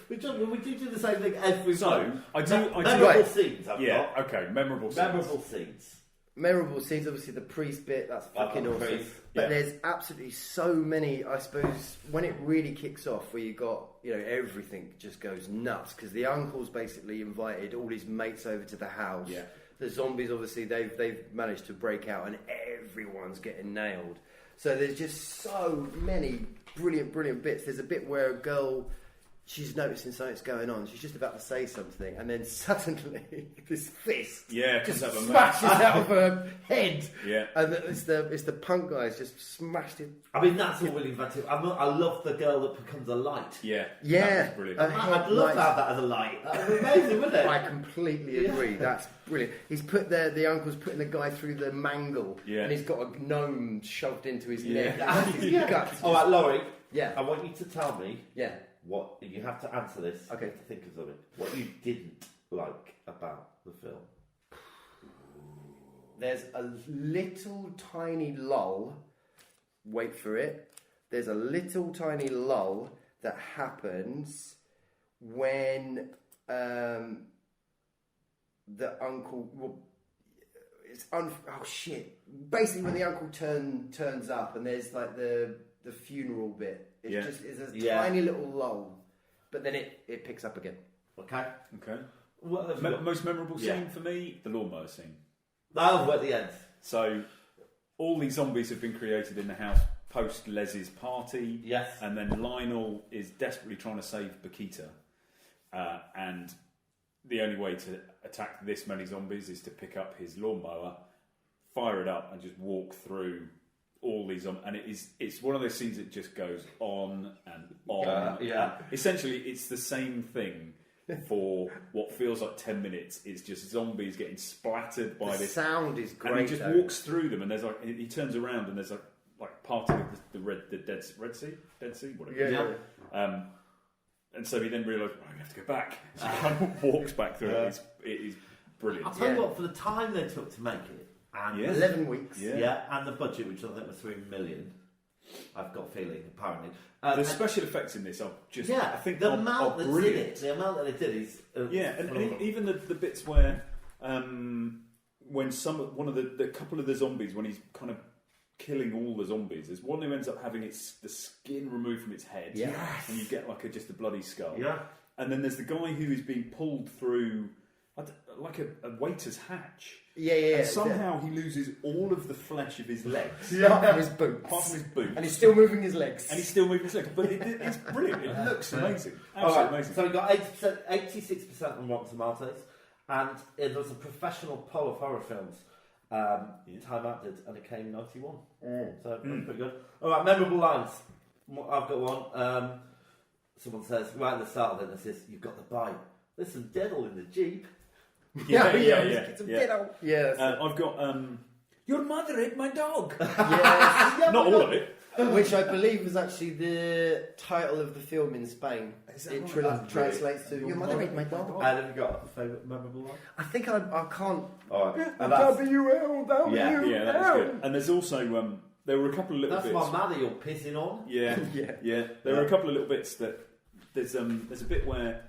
we do the same thing every time. Memorable scenes I've got. Okay, memorable scenes. Memorable scenes, obviously the priest bit, that's fucking awesome. But there's absolutely so many, I suppose, when it really kicks off, where you got, everything just goes nuts, because the uncle's basically invited all his mates over to the house. Yeah. The zombies, obviously, they've managed to break out, and everyone's getting nailed. So there's just so many brilliant bits. There's a bit where a girl, she's noticing something's going on. She's just about to say something, and then suddenly this fist just smashes out of her head. Yeah, and it's the punk guys just smashed it. I mean, that's all really inventive. I love the girl that becomes a light. Yeah, that's brilliant. I'd love to have that as a light. That would be amazing, wouldn't it? I completely agree. That's brilliant. He's put the uncle's putting the guy through the mangle, and he's got a gnome shoved into his neck. His guts. All right, Laurie. Yeah, I want you to tell me. Yeah. What you have to answer this. Okay. To think of something. What you didn't like about the film. There's a little tiny lull. Wait for it. There's a little tiny lull that happens when the uncle. Well, oh shit! Basically, when the uncle turns up, and there's like the funeral bit. It's a tiny little lull, but then it picks up again. Okay. Well, most memorable scene for me, the lawnmower scene. Oh, at the end. So, all these zombies have been created in the house post Les's party. Yes. And then Lionel is desperately trying to save Bakita. And the only way to attack this many zombies is to pick up his lawnmower, fire it up, and just walk through all these and it's one of those scenes that just goes on and on. Essentially, it's the same thing for what feels like 10 minutes. It's just zombies getting splattered by this. Sound is great. And he just walks through them, and there's he turns around, and there's like parting of the Dead Sea, whatever. Yeah. And so he then realised, I have to go back. So he kind of walks back through it. It is brilliant. I'll tell you what, for the time they took to make it. And 11 weeks. Yeah, and the budget, which I think was $3 million. I've got a feeling, apparently. The special effects in this are just... Yeah, I think the amount that's brilliant. in it. The amount that they did is... and even the bits where... when one of the couple of the zombies, when he's kind of killing all the zombies, there's one who ends up having the skin removed from its head. Yes. And you get just a bloody skull. Yeah. And then there's the guy who is being pulled through like a waiter's hatch. Yeah. And somehow he loses all of the flesh of his legs. Apart from his boots. Apart from his boots. And he's still moving his legs. But it's brilliant. It looks amazing. All Absolutely right, amazing. so we got 86% on Rotten Tomatoes, and there was a professional poll of horror films. Time Out did, and it came 91. So that's pretty good. All right, memorable lines. I've got one. Someone says right at the start of it, it says, "You've got the bite. There's some diddle in the Jeep." Yeah. I've got your mother ate my dog. Yes. Not all of it. Which I believe was actually the title of the film in Spain. It translates to "Your mother ate my dog." And have you got a favourite memorable line? I think I can't. All right, and WL. Yeah, that was good. And there's also there were a couple of little that's bits. my mother you're pissing on. Yeah. There were a couple of little bits that there's a bit where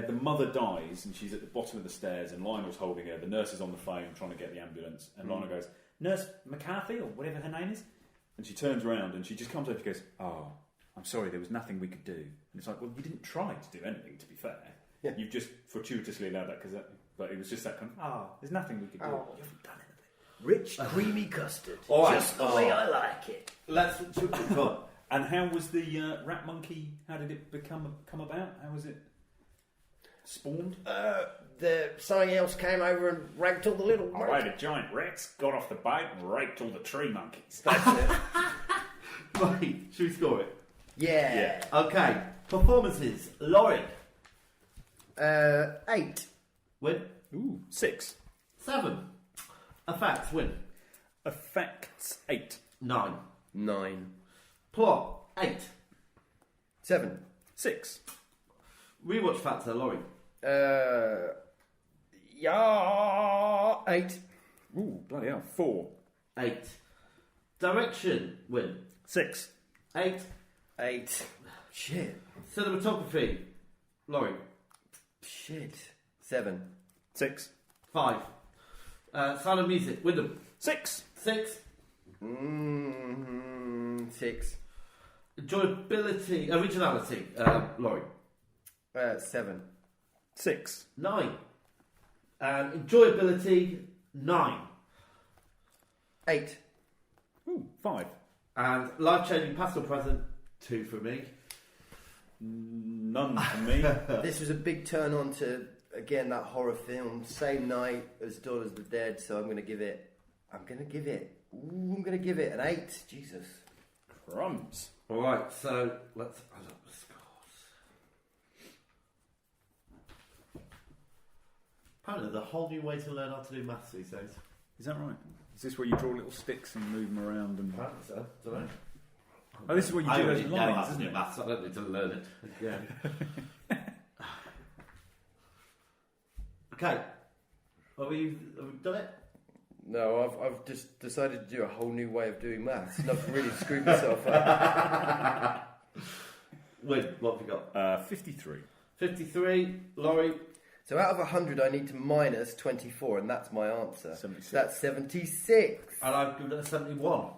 the mother dies and she's at the bottom of the stairs and Lionel's holding her. The nurse is on the phone trying to get the ambulance, and Lionel goes, "Nurse McCarthy," or whatever her name is, and she turns around and she just comes over and goes, "Oh, I'm sorry, there was nothing we could do." And it's like, well, you didn't try to do anything, to be fair. Yeah. You've just fortuitously allowed that but it was just that kind of, there's nothing we could do. You haven't done anything. Rich, creamy custard. All right. Just the way I like it. Let's go on. And how was the rat monkey? How did it come about? How was it spawned? Something else came over and ragged all the little. All right, a giant rats got off the boat and raked all the tree monkeys. That's it. Right, should we score it? Yeah. Okay, performances. Laurie. 8. Win. Ooh, 6. 7. Effects. Win. Effects 8. 9. 9. Plot. 8. 7. 6. Rewatch factor. Laurie. 8. Ooh, bloody hell. 4. 8. Direction. Win. 6. 8. 8. Shit. Cinematography. Laurie. Shit. 7. 6. 5. Sound of music. Wyndham. 6. 6. 6. Enjoyability. Originality. Laurie. 7. 6. 9. And enjoyability. 9. 8. Ooh, 5. And life-changing past or present. 2 for me. None for me. This was a big turn on to, again, that horror film. Same night as Dawn of the Dead, so I'm going to give it an 8. Jesus. Crumbs. Alright, so let's add up the scores. Apparently there's a whole new way to learn how to do maths these days. Is that right? Is this where you draw little sticks and move them around? And Apparently so, don't know. oh, this is what you I do already those know how lines, to isn't do it? maths, I don't need to learn it again. Okay. Have we done it? No, I've just decided to do a whole new way of doing maths. Not to really screw myself up. Wait, what have we got? 53. 53, Laurie. So out of 100, I need to minus 24, and that's my answer. 76. So that's 76. And I've given it a 71.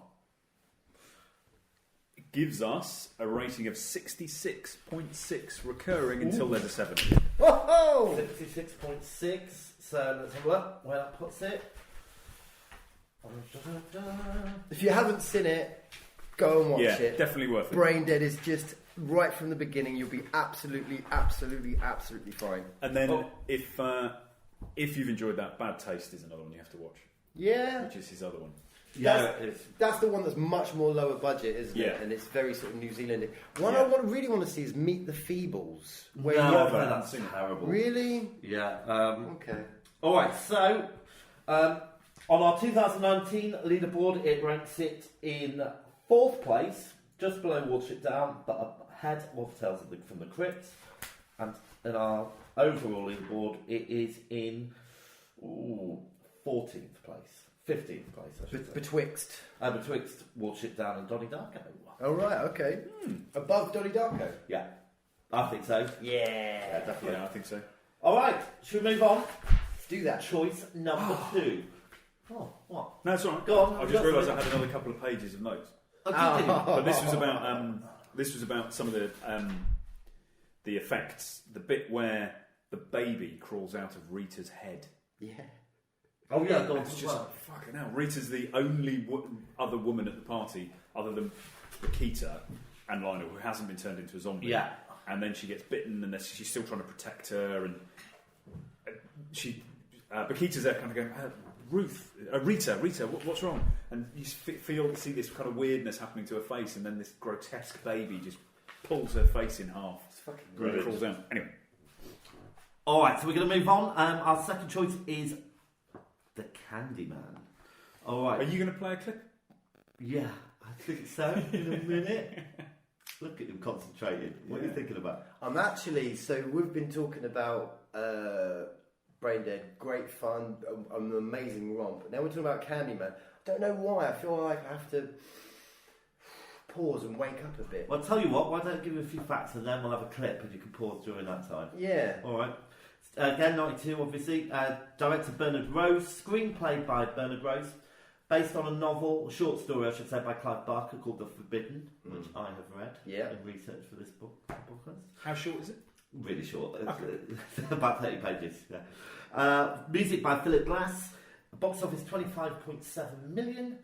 It gives us a rating of 66.6 recurring until there's a 7. Whoa! 66.6. So let's have a look where that puts it. If you haven't seen it, go and watch Yeah, it. definitely worth it. Brain Dead is just right from the beginning. You'll be absolutely fine. And then if you've enjoyed that, Bad Taste is another one you have to watch, Yeah, which is his other one. Yeah, that's the one that's much more lower budget, isn't it? Yeah. And it's very sort of New Zealand. One Yeah. I really want to see is Meet the Feebles. Where no, you- I've heard that's terrible. Really? Yeah. Okay. Alright, so on our 2019 leaderboard, it ranks it in 4th place, just below Watership Down, but ahead of Tales from the Crypt. And in our overall leaderboard, it is in 14th place. 15th place, I should say. Betwixt. Betwixt Watership Down and Donnie Darko. Oh, right, okay. Above Donnie Darko? Yeah, I think so. Yeah. Definitely. Yeah, I think so. Alright, should we move on? Let's do that. Choice number 2. Oh, what? No, it's all right. Go on. I just realised I had another couple of pages of notes. Oh, did you? But this was about some of the the effects, the bit where the baby crawls out of Rita's head. Yeah. Oh yeah, go on. It's just fucking hell. Rita's the only other woman at the party, other than Bakita and Lionel, who hasn't been turned into a zombie. Yeah. And then she gets bitten, and she's still trying to protect her, and Bakita's there, kind of going, Rita, what's wrong? And you see this kind of weirdness happening to her face, and then this grotesque baby just pulls her face in half. It's fucking And brilliant. crawls down. Anyway. All right, so we're going to move on. Our second choice is the Candyman. All right. Are you going to play a clip? Yeah, I think so. In a minute. Look at him concentrating. What are you thinking about? I'm actually, so we've been talking about Brain Dead, great fun, an amazing romp. Now we're talking about Candyman. I don't know why, I feel like I have to pause and wake up a bit. Well, I'll tell you what, why don't I give you a few facts and then we'll have a clip and you can pause during that time. Yeah. All right. Again, 92, obviously. Director Bernard Rose, screenplay by Bernard Rose, based on a novel, a short story, I should say, by Clive Barker called The Forbidden, which I have read in research for this book. How short is it? Really short. It's about 30 pages. Yeah. Music by Philip Glass. Box office 25.7 million.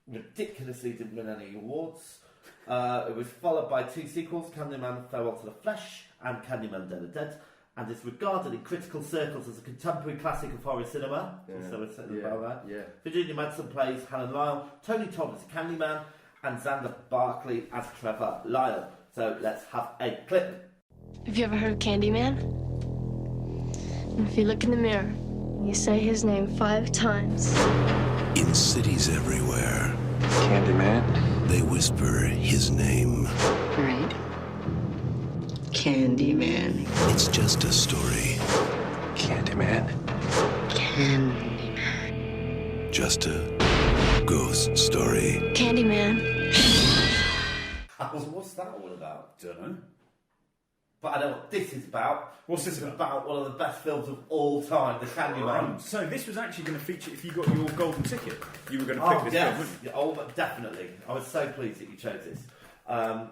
Ridiculously didn't win any awards. It was followed by 2 sequels, Candyman Farewell to the Flesh and Candyman Dead and Dead, and is regarded in critical circles as a contemporary classic of horror cinema. So we're saying about that. Yeah. Virginia Madsen plays Helen Lyle, Tony Todd as Candyman, and Xander Barkley as Trevor Lyle. So let's have a clip. Have you ever heard of Candyman? If you look in the mirror, you say his name 5 times. In cities everywhere, Candyman. they whisper his name. Right. Candyman. It's just a story, Candyman. Candyman. just a ghost story. Candyman. So what's that all about? Don't know. But I know what this is about. What's this is about? about one of the best films of all time, The Candyman. So this was actually going to feature, if you got your golden ticket, you were going to pick Oh, this yes. film, wouldn't you? Yeah, oh, but definitely. I was so pleased that you chose this. I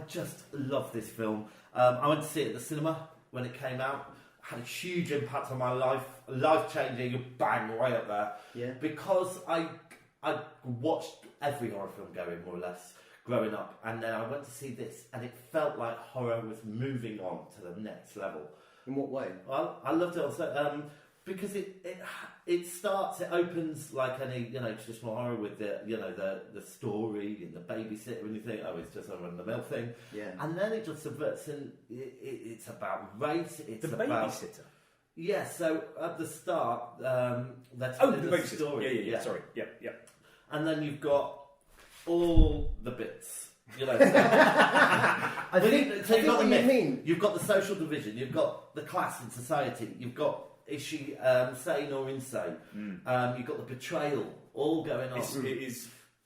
just love this film. I went to see it at the cinema when it came out. Had a huge impact on my life. Life-changing, bang, right up there. Yeah. Because I watched every horror film going, more or less, growing up. And then I went to see this, and it felt like horror was moving on to the next level. In what way? Well, I loved it also because it starts, it opens like any traditional horror with the story and the babysitter, and you think, oh, it's just a run-of-the-mill thing. Yeah. And then it just subverts, and it's about race. It's The about babysitter. Yeah. So at the start, that's Oh, the babysitter. story. Yeah. Sorry. Yeah. And then you've got all the bits. I So think you've got the what you myth, mean. you've got the social division, you've got the class in society, you've got is she sane or insane, you've got the betrayal all going on.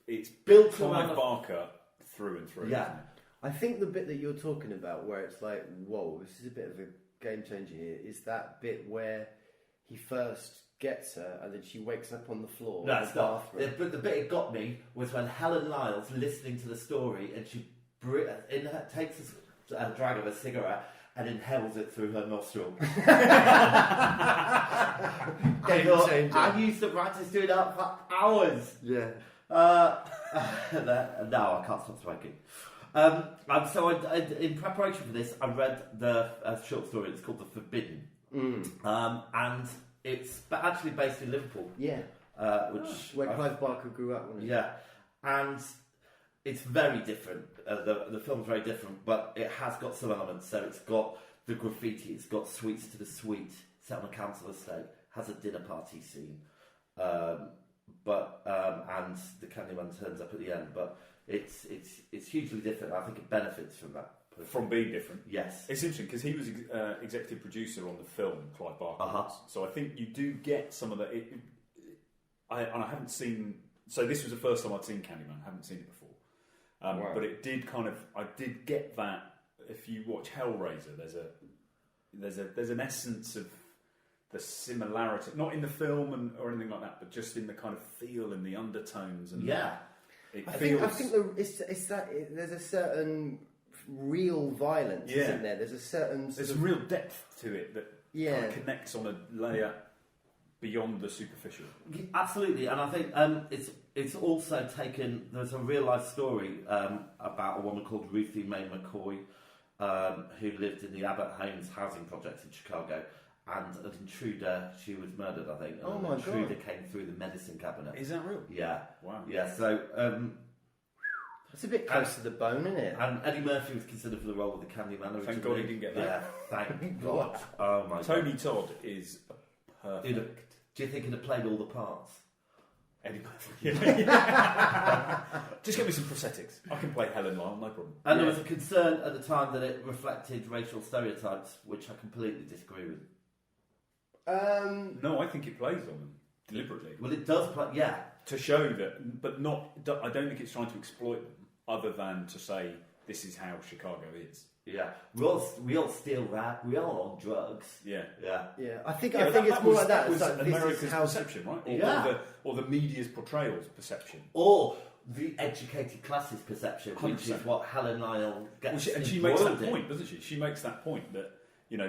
It's built Clive around Barker through and through. Yeah. Isn't it? I think the bit that you're talking about, where it's like, whoa, this is a bit of a game changer here, is that bit where he first gets her and then she wakes up on the floor. That's in the not. bathroom. But the bit it got me was when Helen Lyle's listening to the story and she takes a drag of a cigarette and inhales it through her nostril. I used to practice doing that for hours. Yeah. No, I can't stop smoking. In preparation for this, I read the short story. It's called The Forbidden, and it's actually based in Liverpool. Yeah. Where Clive Barker grew up, wasn't it? Yeah, and it's very different. The film's very different, but it has got some elements. So it's got the graffiti. It's got Sweets to the Sweet, set on a council estate. Has a dinner party scene, and the Candyman turns up at the end. But it's hugely different. I think it benefits from that. From being different. Yes. It's interesting because he was executive producer on the film, Clive Barker. Uh-huh. So I think you do get some of that. I haven't seen. So this was the first time I'd seen Candyman. I haven't seen it before. Right. But it did I did get that. If you watch Hellraiser, there's an essence of the similarity, not in the film or anything like that, but just in the kind of feel and the undertones and yeah. It I feels. think it's that there's a certain real violence, isn't there? There's a certain... There's a real depth to it that kind of connects on a layer beyond the superficial. Absolutely, and I think it's also taken... There's a real-life story about a woman called Ruthie Mae McCoy who lived in the Abbott Homes housing project in Chicago, and an intruder, she was murdered, I think. And Oh my an intruder God. came through the medicine cabinet. Is that real? Yeah. Wow. Yeah, so... It's a bit close to the bone, isn't it? and Eddie Murphy was considered for the role of the Candyman originally. Thank God he didn't get that. Yeah, thank God. Oh my Tony God. Todd is perfect. Do you think he'd have played all the parts? Eddie Murphy. Just get me some prosthetics. I can play Helen Lyle, no problem. And there was a concern at the time that it reflected racial stereotypes, which I completely disagree with. No, I think it plays on them deliberately. Well, it does play, yeah. To show that, but not. I don't think it's trying to exploit them, other than to say this is how Chicago is. Yeah. We all steal that. We all on drugs. Yeah. Yeah. Yeah, I think Yeah, it's more like that. That was It's like, this is America's how- perception, right? Or, Yeah. or the media's portrayal's perception. Or the educated classes perception, which 100%. is what Helen Lyle Well, gets and she makes that embroiled in. point, doesn't she? She makes that point that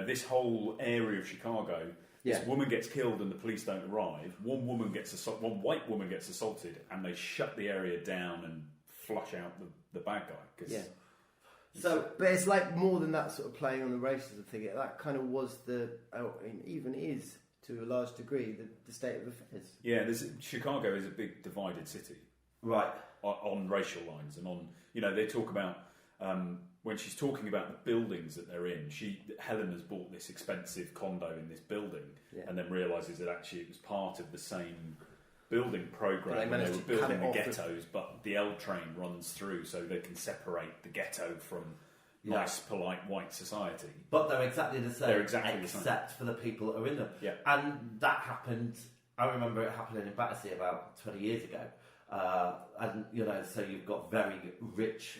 this whole area of Chicago, Yeah. this woman gets killed and the police don't arrive. One one white woman gets assaulted, and they shut the area down and flush out the bad guy. 'Cause Yeah. So, But it's like more than that sort of playing on the racism thing. That kind of was even is, to a large degree, the state of affairs. yeah, Chicago is a big divided city. right. On racial lines and on, they talk about when she's talking about the buildings that they're in. Helen has bought this expensive condo in this building, and then realises that actually it was part of the same building program But they when they managed were to cut building it the off ghettos. But the L train runs through, so they can separate the ghetto from nice, polite white society. But they're exactly the same. They're exactly the same. Except for the people that are in them. Yeah. And that happened, I remember it happening in Battersea about 20 years ago. And, so you've got very rich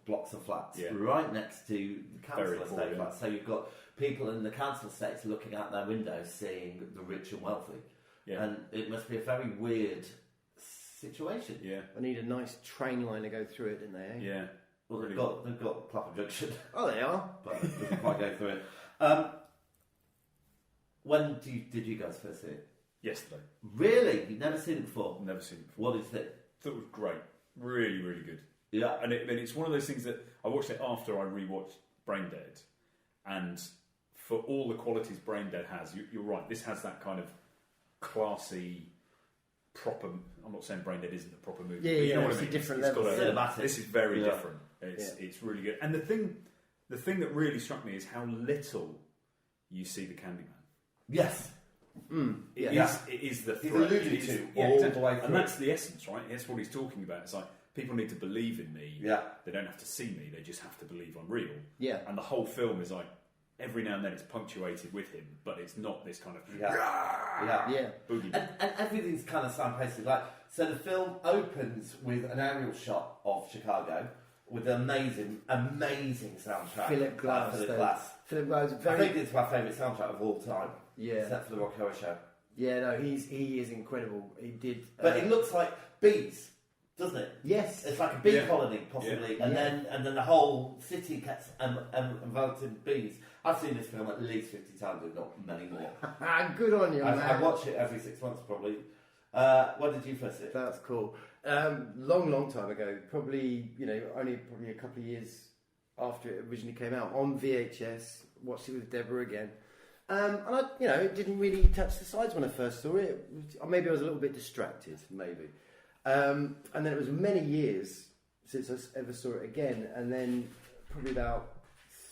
blocks of flats right next to the council Very estate poor, yeah. flats. So you've got people in the council estates looking out their windows seeing the rich and wealthy. Yeah. And it must be a very weird situation. Yeah, I need a nice train line to go through it, didn't they? Eh? yeah. Well, they've Really. got Clapham Junction, Oh, they are. but it doesn't quite go through it. When did you guys first see it? Yesterday, Really? You've never seen it before? never seen it before. What is it? Thought it was great, really, really good. Yeah. And it's one of those things that I watched it after I rewatched Brain Dead, and for all the qualities Brain Dead has, you're right. This has that kind of classy, proper. I'm not saying Brain Dead isn't a proper movie. Yeah, but you yeah, know what it's I a mean. different It's level. got Cinematic. This is very Yeah. different. It's really good. And the thing that really struck me is how little you see the Candyman. Yes. It Yeah. is the He's threat. alluded It is- to yeah, all exactly. the way through. And that's the essence, right? That's what he's talking about. It's like people need to believe in me. Yeah. They don't have to see me. They just have to believe I'm real. Yeah. And the whole film is like every now and then it's punctuated with him, but it's not this kind of Yeah. Yeah. boogie. And everything's kind of signposted. Like, so the film opens with an aerial shot of Chicago with an amazing soundtrack. Philip Glass. Philip though. Glass. Philip Glass. I Very. think it's my favourite soundtrack of all time. Yeah. Except for the Rock Horror Show. Yeah. No, he is incredible. He did. But it looks like bees, doesn't it? Yes. It's like a bee Yeah. colony, possibly, Yeah. and then the whole city gets enveloped in bees. I've seen this film at least 50 times, if not many more. Good on you, man. I watch it every 6 months, probably. When did you first see it? That's cool. Long time ago. Probably only a couple of years after it originally came out on VHS. Watched it with Deborah again. And I, it didn't really touch the sides when I first saw it. Or maybe I was a little bit distracted, maybe. And then it was many years since I ever saw it again. And then probably about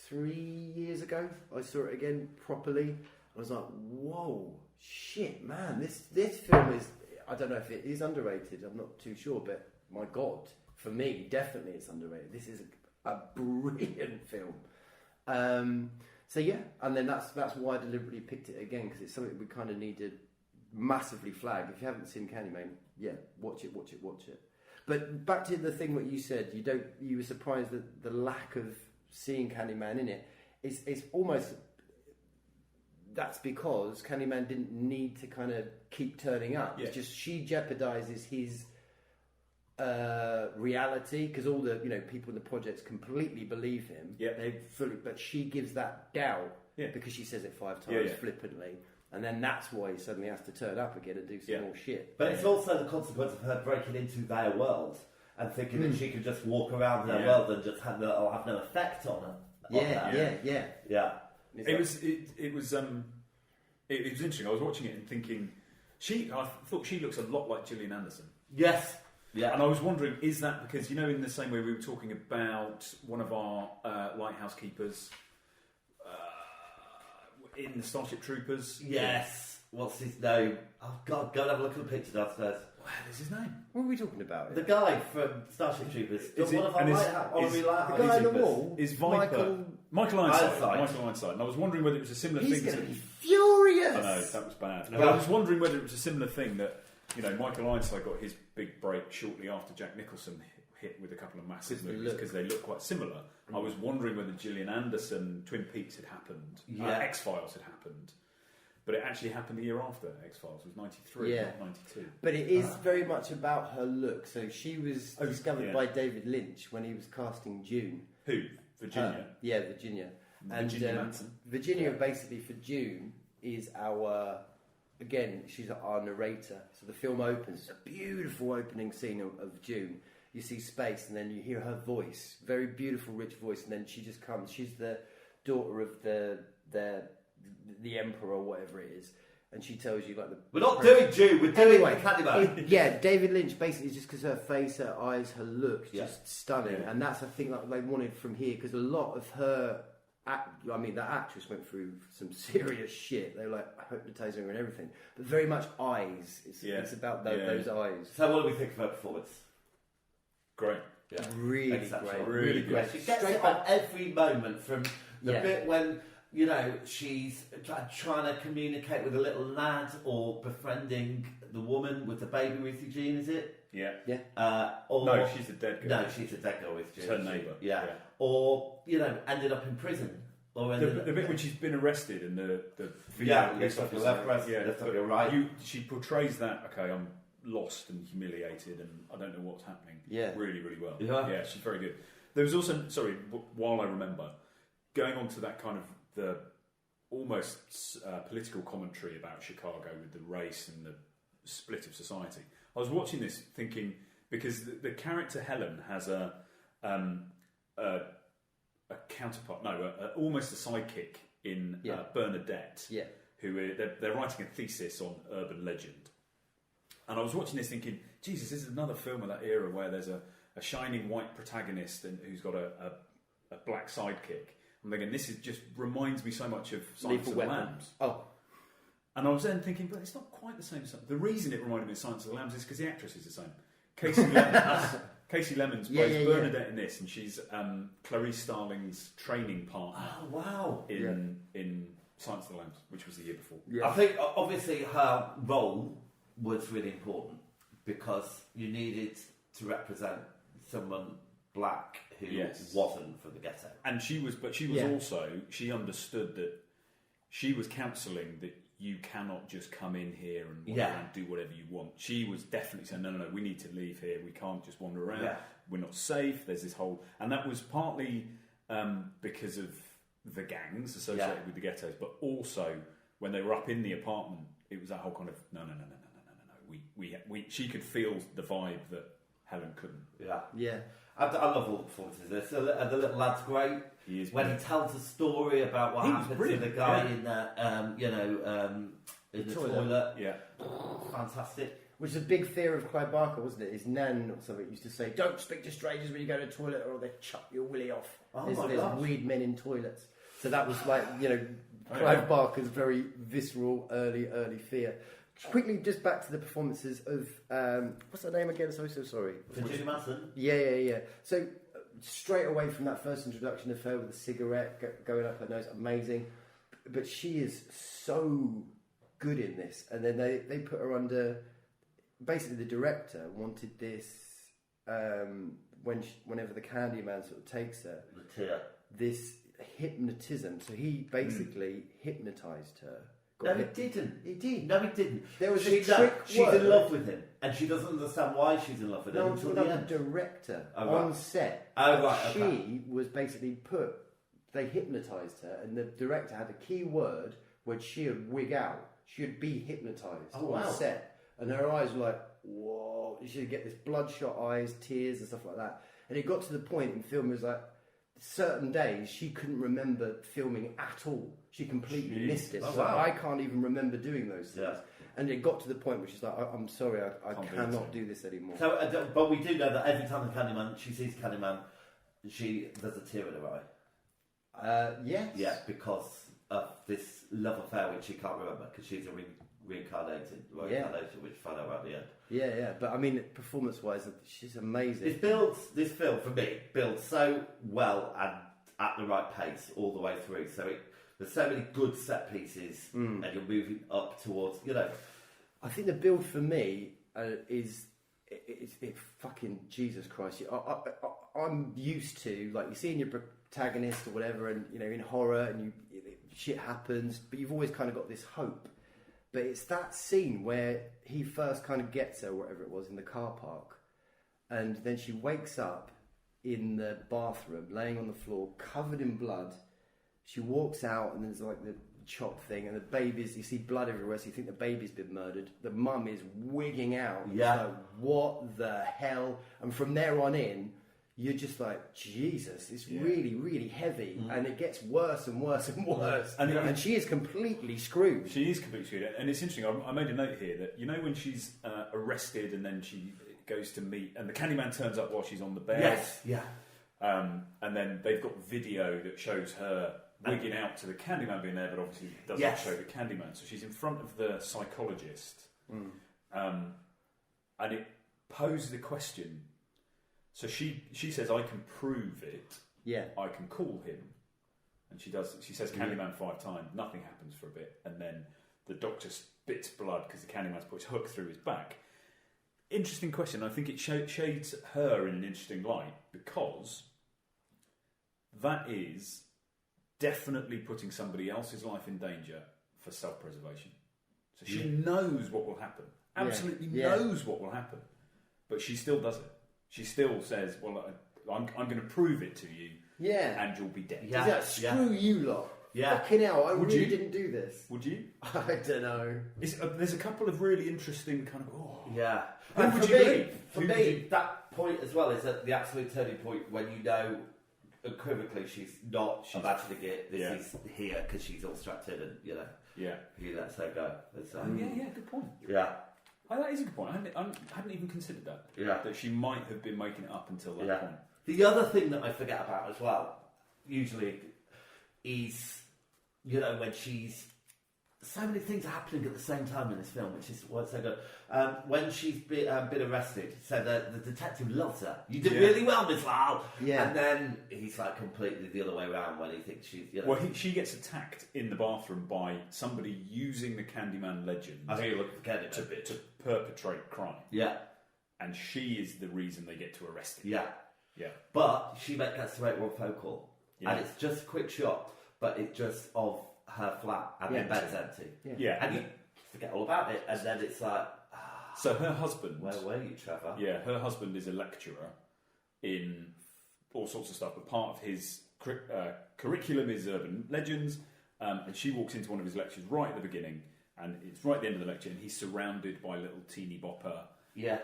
3 years ago, I saw it again properly. I was like, whoa, shit, man, this film is, I don't know if it is underrated, I'm not too sure, but my God, for me, definitely it's underrated. This is a brilliant film. So yeah, and then that's why I deliberately picked it again, because it's something we kind of need to massively flag. If you haven't seen Candyman, yeah, watch it. But back to the thing what you said, you were surprised that the lack of seeing Candyman in it. It's almost, that's because Candyman didn't need to kind of keep turning up. Yeah. It's just she jeopardizes his reality, because all the people in the projects completely believe him. Yeah. They fully, but she gives that doubt because she says it 5 times flippantly, and then that's why he suddenly has to turn up again and do some more shit. But it's also the consequence of her breaking into their world and thinking that she could just walk around their world and just have no effect on her. Yeah. It was interesting. I was watching it and thinking, I thought she looks a lot like Gillian Anderson. Yes. Yeah. And I was wondering, is that because, in the same way we were talking about one of our lighthouse keepers in the Starship Troopers? Yes. What's his name? Oh, God, go and have a look at the picture downstairs. What is his name? What are we talking about? The guy from Starship Troopers. Is one of our the guy on the wall is Viper. Michael Ironside. And I was wondering whether it was a similar thing. He's going to be furious. I know, that was bad. But I was wondering whether it was a similar thing that, Michael Ironside got his big break shortly after Jack Nicholson hit with a couple of massive movies because they look quite similar. I was wondering whether Gillian Anderson, Twin Peaks had happened, X-Files had happened. But it actually happened the year after X-Files. It was 93, not 92. But it is very much about her look. So she was discovered by David Lynch when he was casting June. Who? Virginia? Virginia. Virginia Manson. Virginia, basically, for June, is our... Again, she's our narrator. So the film opens. It's a beautiful opening scene of June. You see space, and then you hear her voice. Very beautiful, rich voice. And then she just comes. She's the daughter of the emperor or whatever it is, and she tells you we're not doing June, we're doing Candyman. David Lynch basically just because her face, her eyes, her look, just stunning, and that's I think they wanted from here because a lot of her, that actress went through some serious shit. They were like hypnotising her and everything, but very much eyes. It's about those eyes. So what do we think of her performance? Great. Yeah. Really great. Really great. She gets it on every moment from the bit when she's trying to communicate with a little lad or befriending the woman with the baby with Eugene, is it? Yeah. No, she's a dead girl. No, she's a dead girl with Eugene. It's her neighbour. Yeah. Or, ended up in prison. Or the bit when she's been arrested and the police officer. You're right. She portrays that, okay, I'm lost and humiliated and I don't know what's happening. Yeah. Really, really well. Yeah. She's very good. There was also, while I remember, going on to that kind of the almost political commentary about Chicago with the race and the split of society. I was watching this thinking, because the character Helen has a counterpart, almost a sidekick in Bernadette, who they're writing a thesis on urban legend. And I was watching this thinking, Jesus, this is another film of that era where there's a shining white protagonist who's got a black sidekick. I'm thinking, this just reminds me so much of Silence of the Lambs. Oh. And I was then thinking, but it's not quite the same. The reason it reminded me of Silence of the Lambs is because the actress is the same. Casey Lemons plays Bernadette in this, and she's Clarice Starling's training partner. Oh, wow. In Silence of the Lambs, which was the year before. Yeah. I think, obviously, her role was really important because you needed to represent someone black who wasn't from the ghetto. And she was also, she understood that she was counselling that you cannot just come in here and wander around, do whatever you want. She was definitely saying, no, we need to leave here. We can't just wander around. Yeah. We're not safe. There's this whole... And that was partly because of the gangs associated with the ghettos, but also when they were up in the apartment, it was that whole kind of, no. She could feel the vibe that Helen couldn't. Yeah. I love all the performances. The little lad's great. He is when he tells a story about what happened to the guy in that, in the toilet. Yeah, fantastic. Which is a big fear of Clive Barker, wasn't it? His nan or something used to say, "Don't speak to strangers when you go to the toilet, or they chop your willy off." There's weird men in toilets. So that was like Clive Barker's very visceral early fear. Quickly, just back to the performances of what's her name again? So sorry. Virginia Madsen. Yeah. So straight away from that first introduction of her with the cigarette going up her nose, amazing. But she is so good in this, and then they put her under. Basically, the director wanted this whenever the Candyman sort of takes her. This hypnotism. So he basically hypnotised her No, he didn't. He did. No, he didn't. There was She- a trick She's word. in love with him, and she doesn't understand why she's in love with him No, I'm until talking the about end. the director Oh, right. on set. Oh, right, She okay. was basically they hypnotised her, and the director had a key word where she'd wig out. She'd be hypnotised Oh, on wow. set, and her eyes were like, whoa. She'd get this bloodshot eyes, tears, and stuff like that. And it got to the point in film, it was like, certain days she couldn't remember filming at all. She completely Jeez. missed it. Oh, So wow. I can't even remember doing those things. Yeah. And it got to the point where she's like, I'm sorry, I Can't do cannot it. do this anymore. So, but we do know that every time she sees Candyman, there's a tear in her eye. Yes. Yeah, because of this love affair which she can't remember because she's a reincarnation, which we find out at the end. Yeah. But I mean, performance-wise, she's amazing. This film for me builds so well and at the right pace all the way through. So there's so many good set pieces, and you're moving up towards, I think the build for me is it fucking Jesus Christ. I'm used to, like, you seeing your protagonist or whatever, and in horror, and shit happens, but you've always kind of got this hope. But it's that scene where he first kind of gets her, whatever it was, in the car park, and then she wakes up in the bathroom, laying on the floor, covered in blood. She walks out, and there's like the chop thing, and the baby's, you see blood everywhere, so you think the baby's been murdered. The mum is wigging out. Yeah. It's like, what the hell? And from there on in, you're just like, Jesus, it's really, really heavy, and it gets worse and worse and worse. And she is completely screwed. She is completely screwed. And it's interesting, I made a note here that, when she's arrested and then she goes to meet, and the Candyman turns up while she's on the bed. Yes, yeah. And then they've got video that shows her wigging out to the Candyman being there, but obviously doesn't Yes. show the Candyman. So she's in front of the psychologist. And it poses the question. So she says, I can prove it. Yeah. I can call him. And she does. She says Candyman 5 times. Nothing happens for a bit. And then the doctor spits blood because the Candyman's put his hook through his back. Interesting question. I think it shades her in an interesting light because that is definitely putting somebody else's life in danger for self-preservation. So she knows what will happen. Absolutely knows what will happen. But she still does it. She still says, well, I'm going to prove it to you and you'll be dead. Yeah. Is that screw you lot? Yeah. Fucking hell, I Would really you? didn't do this. Would you? I don't know. There's a couple of really interesting kind of... Yeah. Who And would for you me, believe? for Who me, would you- that point as well is at the absolute turning point when you know unequivocally she's not imagining it. This is here because she's all strapped in, and he lets her go. Yeah, good point. Yeah. That is a good point. I hadn't even considered that. Yeah. That she might have been making it up until that point. The other thing that I forget about as well, usually, is when she's. So many things are happening at the same time in this film, which is what's so good. When she's been arrested, so the detective loves her. You did really well, Miss Lyle. Yeah. And then he's like completely the other way around when he thinks she's. Well, she gets attacked in the bathroom by somebody using the Candyman legend I think you look at the Candyman. to perpetrate crime. Yeah. And she is the reason they get to arrest him. Yeah. Yeah. But she gets to make one phone call. Yeah. And it's just a quick shot, but it's just of her flat and the bed's empty. Yeah. And you forget all about it, and then it's like, so her husband... where were you, Trevor? Yeah, her husband is a lecturer in all sorts of stuff, but part of his curriculum is urban legends, and she walks into one of his lectures right at the beginning, and it's right at the end of the lecture, and he's surrounded by little teeny bopper... Yeah.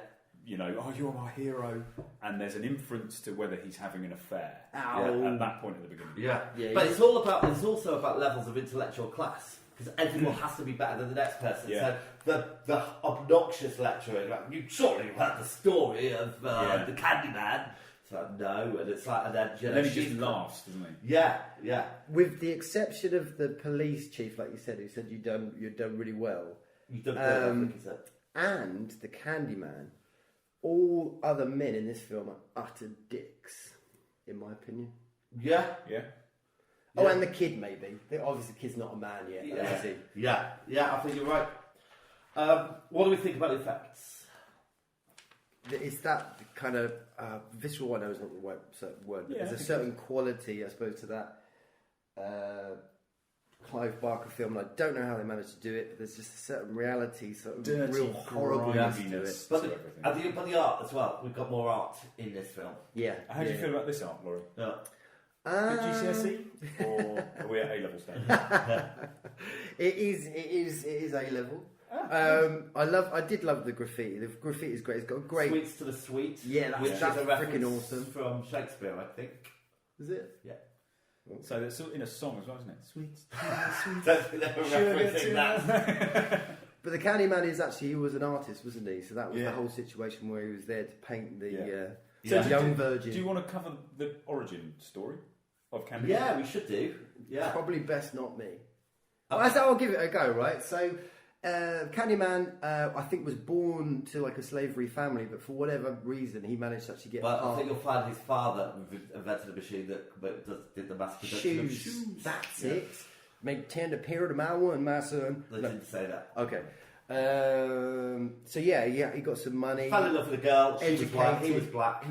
Oh, you're my hero. And there's an inference to whether he's having an affair Ow. at that point at the beginning. Yeah. But it's also about levels of intellectual class, because everyone has to be better than the next person. Yeah. So the obnoxious lecturer, like, you surely heard the story of the Candyman. It's like, no, and it's like, and then he just laughs, doesn't he? Yeah. With the exception of the police chief, like you said, who said you've done really well, You've done good, I think he said. and the Candyman, all other men in this film are utter dicks, in my opinion. Yeah. Oh, and the kid, maybe. Obviously, the kid's not a man yet, is he? Yeah, I think you're right. What do we think about the effects? It's that kind of visceral. I know is not the right word, but there's a certain quality, I suppose, to that kind Clive Barker film, and I don't know how they managed to do it, but there's just a certain reality, sort of Dirty real horribleness to it. griminess But to the, everything. but the art as well. We've got more art in this film. Yeah. How do you feel about this art, Laurie? Yeah. Good GCSE? Or are we at A-level standard? It is A level. I did love the graffiti. The graffiti is great. It's got a great. Sweets to the Sweet. Yeah, which that's is a freaking reference awesome. from Shakespeare, I think. Is it? Yeah. So it's in a song as well, isn't it? Sweet. Don't think they were referencing that. But the Candyman is actually, he was an artist, wasn't he? So that was Yeah. the whole situation where he was there to paint the Yeah. young virgin. Do you want to cover the origin story of Candyman? Yeah, we should do. Yeah. Probably best not me. I'll give it a go, right? So, Candyman, I think, was born to like a slavery family, but for whatever reason, he managed to actually get Well, I part think you'll find his father invented a machine that did the mass production of shoes. That's it. Tend to pair to my one, my son. They didn't say that. Okay. So he got some money. Fell in love with a girl. She was white. Educated. He was black.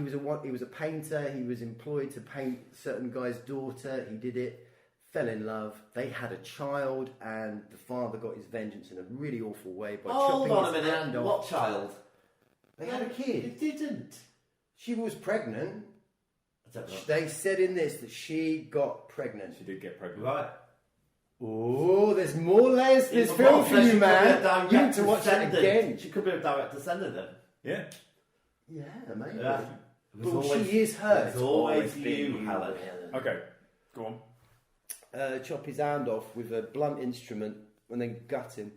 He was a painter. He was employed to paint certain guy's daughter. He did it. Fell in love. They had a child, and the father got his vengeance in a really awful way by Hold chopping on a his hand minute. off. What child? They had a kid. They didn't. She was pregnant. I don't know. They said in this that she got pregnant. She did get pregnant. Right. Oh, there's more layers to this Of film course, for she you, could be a man. direct You need to watch it descendant. again. She could be a direct descendant then. Yeah. Yeah, maybe. Yeah. Well, she is her. It's always you, been Helen. Okay, go on. Chop his hand off with a blunt instrument and then gut him.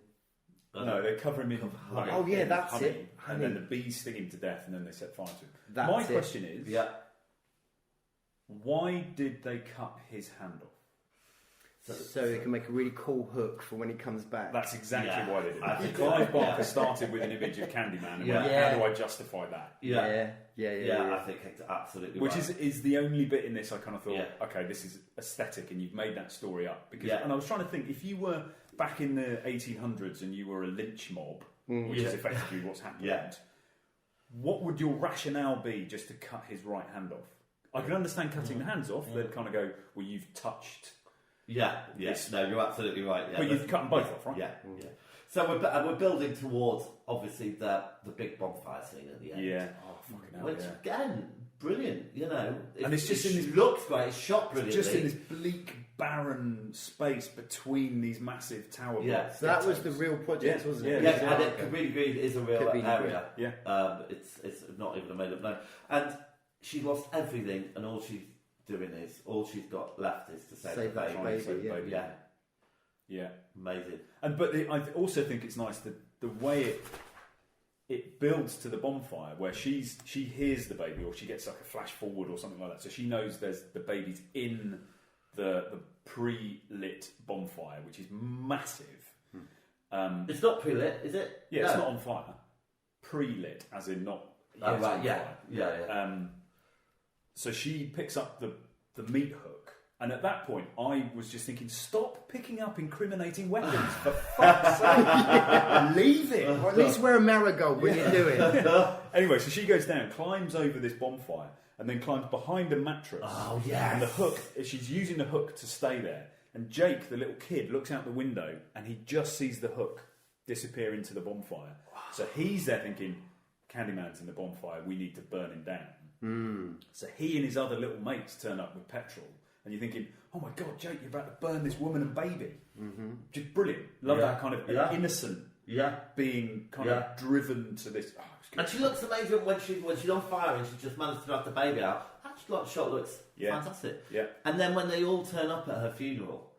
No, they cover him in honey. Oh, yeah, in that's honey, it. And then Honey. the bees sting him to death, and then they set fire to him. That's My it. question is, Yeah. why did they cut his hand off? So they can make a really cool hook for when he comes back. That's exactly Yeah, why they did I it. think Clive so. Barker Yeah. started with an image of Candyman, and Yeah. went, Yeah. how do I justify that? Yeah. Yeah. I think it's absolutely Which right. is the only bit in this I kind of thought, Yeah. okay, this is aesthetic, and you've made that story up. Because, Yeah. and I was trying to think, if you were back in the 1800s and you were a lynch mob, which is effectively what's happened, Yeah. what would your rationale be just to cut his right hand off? I can understand cutting the hands off. They'd kind of go, well, you've touched. Yeah, yes, no, you're absolutely right. Yeah, But you've cut them both off, right? Yeah, yeah. So we're building towards obviously the big bonfire scene at the end. Yeah. Oh, fucking hell, Which yeah. again, brilliant. You know, And it's just in this- looks great. It's shot brilliantly. Just in this bleak, barren space between these massive tower Yeah. blocks. So that was the real project, Yeah, wasn't yeah. it? Yeah, and it could really is a real Could be area. Yeah. It's not even a made up name. And she lost everything, and all she's got left is to save Save the that baby. baby, Save the yeah. baby. Yeah, Yeah. amazing. But I also think it's nice that the way it builds to the bonfire, where she hears the baby, or she gets like a flash forward or something like that, so she knows there's the baby's in the pre-lit bonfire, which is massive. It's not pre-lit, is it? Yeah, No. it's not on fire. Pre-lit, as in not. Oh, yet right, on yeah, fire. yeah. So she picks up the meat hook, and at that point, I was just thinking, stop picking up incriminating weapons, for fuck's sake! Leave it! Or at least wear a marigold when you do it. Anyway, so she goes down, climbs over this bonfire, and then climbs behind a mattress. Oh, yes. And the hook, she's using the hook to stay there. And Jake, the little kid, looks out the window, and he just sees the hook disappear into the bonfire. So he's there thinking, Candyman's in the bonfire, we need to burn him down. So he and his other little mates turn up with petrol, and you're thinking, oh my God, Jake, you're about to burn this woman and baby. Just brilliant. Love that kind of innocent being kind of driven to this. Oh, it's good. And she looks amazing when she's on fire and she just managed to knock the baby out. That shot looks fantastic. Yeah. And then when they all turn up at her funeral,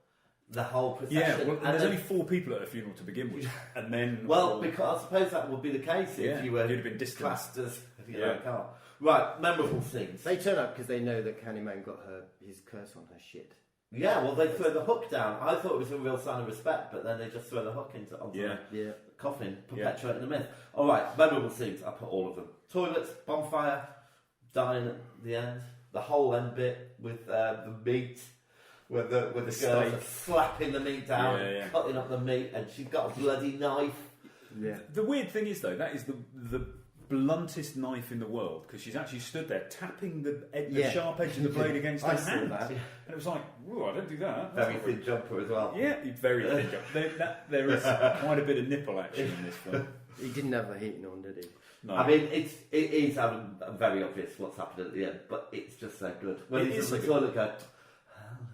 the whole procession. Yeah, well, and there's then, only 4 people at a funeral to begin with, and then because I suppose that would be the case if you were you'd have been distant. classed as a car. Right, memorable scenes. They turn up because they know that Candyman got his curse on her shit. Yeah, well, they throw the hook down. I thought it was a real sign of respect, but then they just throw the hook onto the coffin, perpetuating the myth. All right, memorable scenes. I put all of them. Toilets, bonfire, dying at the end, the whole end bit with the meat, where the girls are slapping the meat down, and cutting up the meat, and she's got a bloody knife. Yeah. The weird thing is, though, that is the bluntest knife in the world because she's actually stood there tapping the Yeah. sharp edge of the blade against her I saw hand. that. And it was like, whoa, I don't do that. Very thin jumper as well. Yeah, very thin jumper. There is quite a bit of nipple action in this film. He didn't have a heating on, did he? No. I mean, it is very obvious what's happened at the end, but it's just so good. When It he's is in the good. toilet going,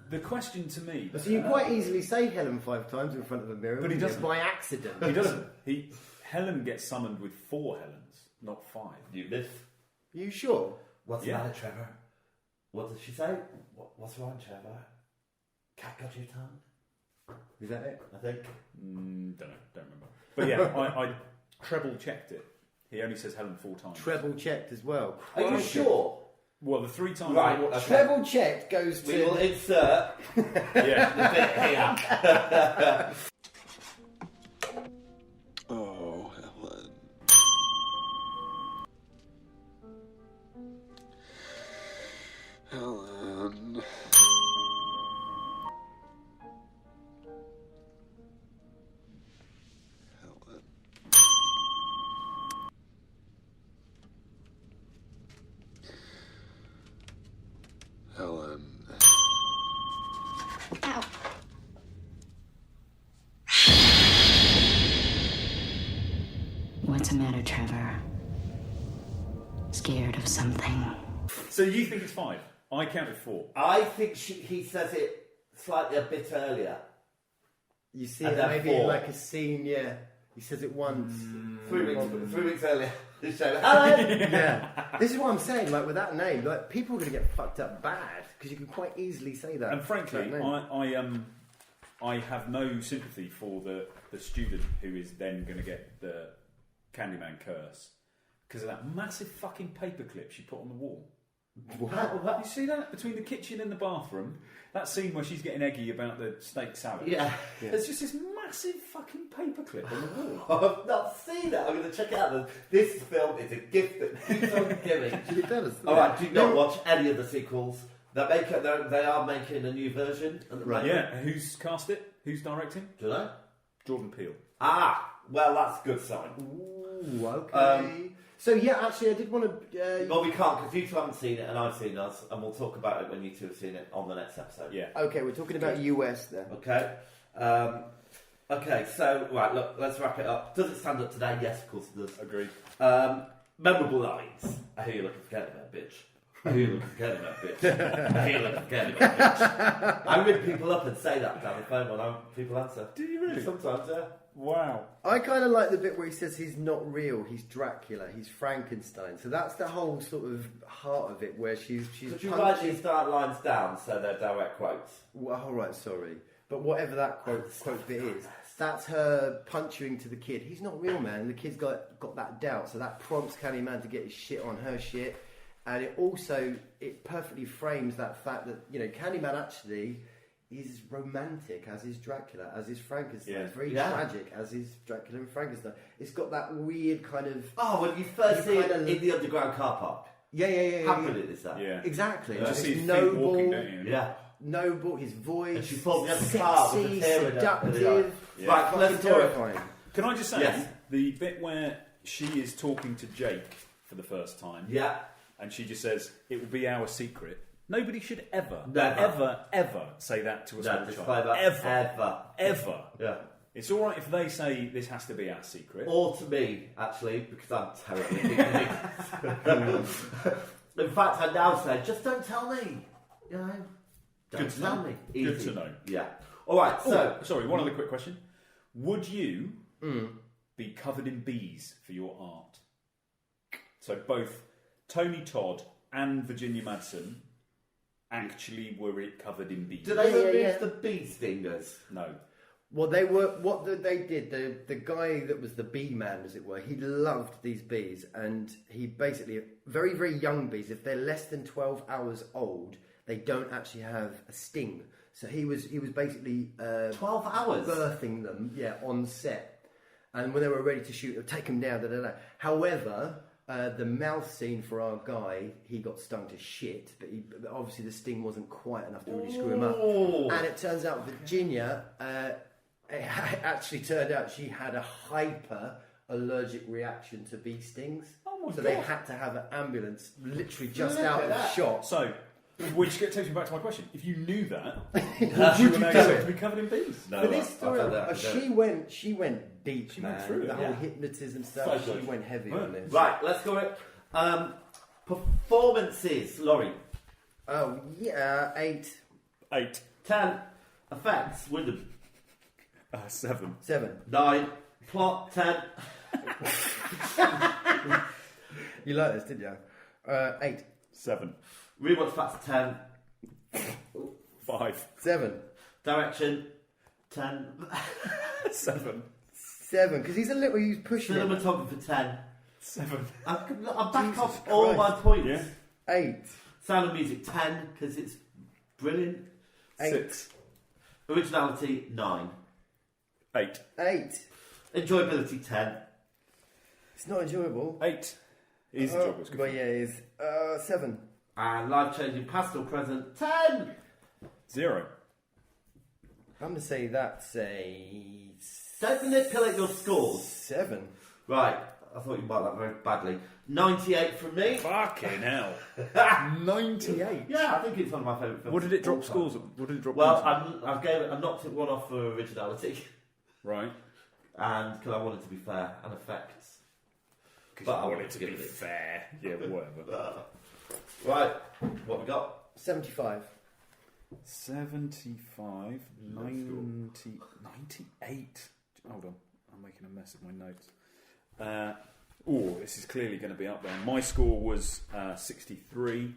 The question to me... So you quite easily say Helen 5 times in front of a mirror, But he wouldn't you? doesn't. By accident. He doesn't. Helen gets summoned with 4 Helens, not 5. you miss. You sure? What's Yeah. the matter, Trevor? What did she say? What's wrong, Trevor? Cat got your tongue? Is that it? I think. Don't know, don't remember. But yeah, I treble checked it. He only says Helen 4 times. Treble checked as well. Are you sure? Well, the 3 times Right, I watched okay. Treble checked goes We will to... insert yeah. the bit here. Oh, Helen. Helen. Helen. Helen. Ow. What's the matter, Trevor? Scared of something? So you think it's 5? I counted 4. I think he says it slightly a bit earlier. You see And it then maybe 4. in like a scene, yeah. He says it once. 3 weeks earlier. They show, Yeah. This is what I'm saying, like with that name, like people are going to get fucked up bad because you can quite easily say that. And frankly, that name. I have no sympathy for the student who is then going to get the Candyman curse because of that massive fucking paperclip she put on the wall. What? You see that? Between the kitchen and the bathroom, that scene where she's getting eggy about the steak salad. Yeah. There's just this massive fucking paperclip on the wall. I've not seen it. I'm going to check it out. This film is a gift that keeps on giving. It does. Alright, do not watch any of the sequels. They are making a new version. At the moment. Yeah, who's cast it? Who's directing? Do you know? Jordan Peele. Ah, well, that's a good sign. Ooh, okay. So yeah, actually, I did want to. Well, we can't because you two haven't seen it and I've seen us, and we'll talk about it when you two have seen it on the next episode. Yeah. Okay, we're talking about US then. Okay. Okay. So right, look, let's wrap it up. Does it stand up today? Yes, of course it does. Agreed. Memorable lines. I hear you looking for Candyman, bitch. I hear you looking for Candyman, bitch. I hear you looking for Candyman, bitch. I ring people up and say that down the phone when people answer. Do you really? Sometimes, yeah. Wow. I kind of like the bit where he says he's not real, he's Dracula, he's Frankenstein. So that's the whole sort of heart of it, where she's Could you write these lines down so they're direct quotes? Well, all right, sorry, but whatever that quote bit is, that's her puncturing to the kid. He's not real, man. And the kid's got that doubt, so that prompts Candyman to get his shit on her shit, and it perfectly frames that fact that Candyman actually is romantic as is Dracula, as is Frankenstein. Yeah. It's very tragic as is Dracula and Frankenstein. It's got that weird kind of... Oh, when you first see it kind of- in the underground car park. Yeah. How brilliant is that? Yeah. Exactly. You just It's see his feet noble, walking, don't you? Yeah. noble, his voice, And she pulled me up the car with sexy, a tear in her eye. seductive, Yeah. Right, let's fucking do it. terrifying. Can I just say, Yes. the bit where she is talking to Jake for the first time, Yeah. and she just says, "It will be our secret." Nobody should ever say that to a small child. disclaimer. Ever. Yeah. It's all right if they say this has to be our secret. Or to me, actually, because I'm terribly In fact, I now say, just don't tell me. Don't Good to tell know. me. Good Easy. to know. Yeah. All right. So, Sorry, one other quick question: would you be covered in bees for your art? So both Tony Todd and Virginia Madsen actually were covered in bees. do they remove yeah. the bee stingers? No. Well, they were they did. The guy that was the bee man, as it were, he loved these bees, and he basically very, very young bees. If they're less than 12 hours old, they don't actually have a sting. So he was basically 12 hours birthing them, on set, and when they were ready to shoot, they'd take them down. However, the mouth scene for our guy, he got stung to shit, but obviously the sting wasn't quite enough to really screw him up. And it turns out Virginia, it actually turned out she had a hyper allergic reaction to bee stings. Oh my so God. they had to have an ambulance literally just Look out at of that. shot. So, which takes me back to my question. If you knew that, would you do expect it? to be covered in bees? No, For this I story, found that. she went deep, She man. went through it, the whole yeah. hypnotism So stuff. good. She went heavy Right. on this. Right, let's go it. Performances, Laurie. Oh yeah, 8, 8. 10. Effects, Wyndham. 7. 7. 9. Plot, 10. You like this, didn't you? 8, 7. Rewatch facts, 10. 5. 7, Direction, 10. 7. 7. Because he's pushing it. Cinematographer, 10. 7. I'm back Jesus off all my Christ. points. Yeah. 8, Sound of Music, 10, because it's brilliant. 8, 6. Originality, 9. 8. 8. Enjoyability, 10. It's not enjoyable. 8. Easy job was good. But yeah, it is 7. And life-changing past or present, 10. 0. I'm going to say that's a Don't manipulate your scores. 7. Right, I thought you might that very badly. 98 from me. Fucking hell. 98. Yeah, I think it's one of my favourite films. What did it drop of all scores? time. What did it drop? Well, points on? I knocked it one off for originality, Right. and because I wanted to be fair and effects. But I I want it to be give it. fair. Yeah, whatever. Right, what we got? 75. 75, 90, 98. Hold on, I'm making a mess of my notes. This is clearly going to be up there. My score was 63,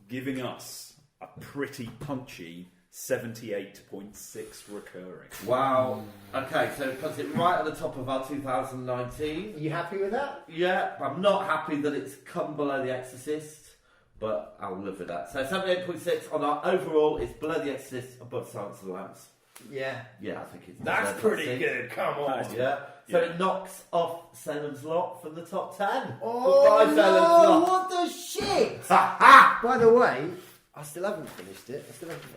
giving us a pretty punchy 78.6 recurring. Wow. Okay, so it puts it right at the top of our 2019. Are you happy with that? Yeah, I'm not happy that it's come below The Exorcist, but I'll live with that. So 78.6 on our overall, it's below The Exorcist, above Silence of the Lambs. Yeah. Yeah, I think it's... That's pretty good. Come on. Yeah. So Yeah. it knocks off Salem's Lot from the top 10. Oh, Goodbye, Salem's no, Lot. what the shit? Ha ha! By the way, I still haven't finished it.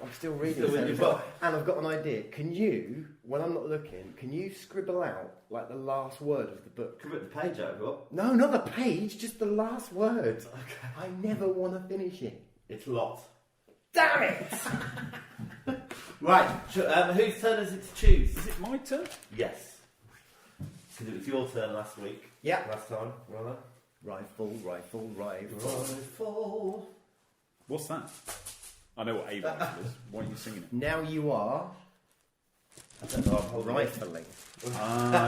I'm still reading Still in it. your book. And I've got an idea. Can you, when I'm not looking, can you scribble out like the last word of the book? Can we rip the page over? No, not the page, just the last word. Okay. I never want to finish it. It's Lot. Damn it! Right, whose turn is it to choose? Is it my turn? Yes. Because it was your turn last week. Yeah. Last time, rather. Rifle. Rifle. What's that? I know what A rifle is. Why are you singing it? Now you are I don't know, I'm holding it. rifling.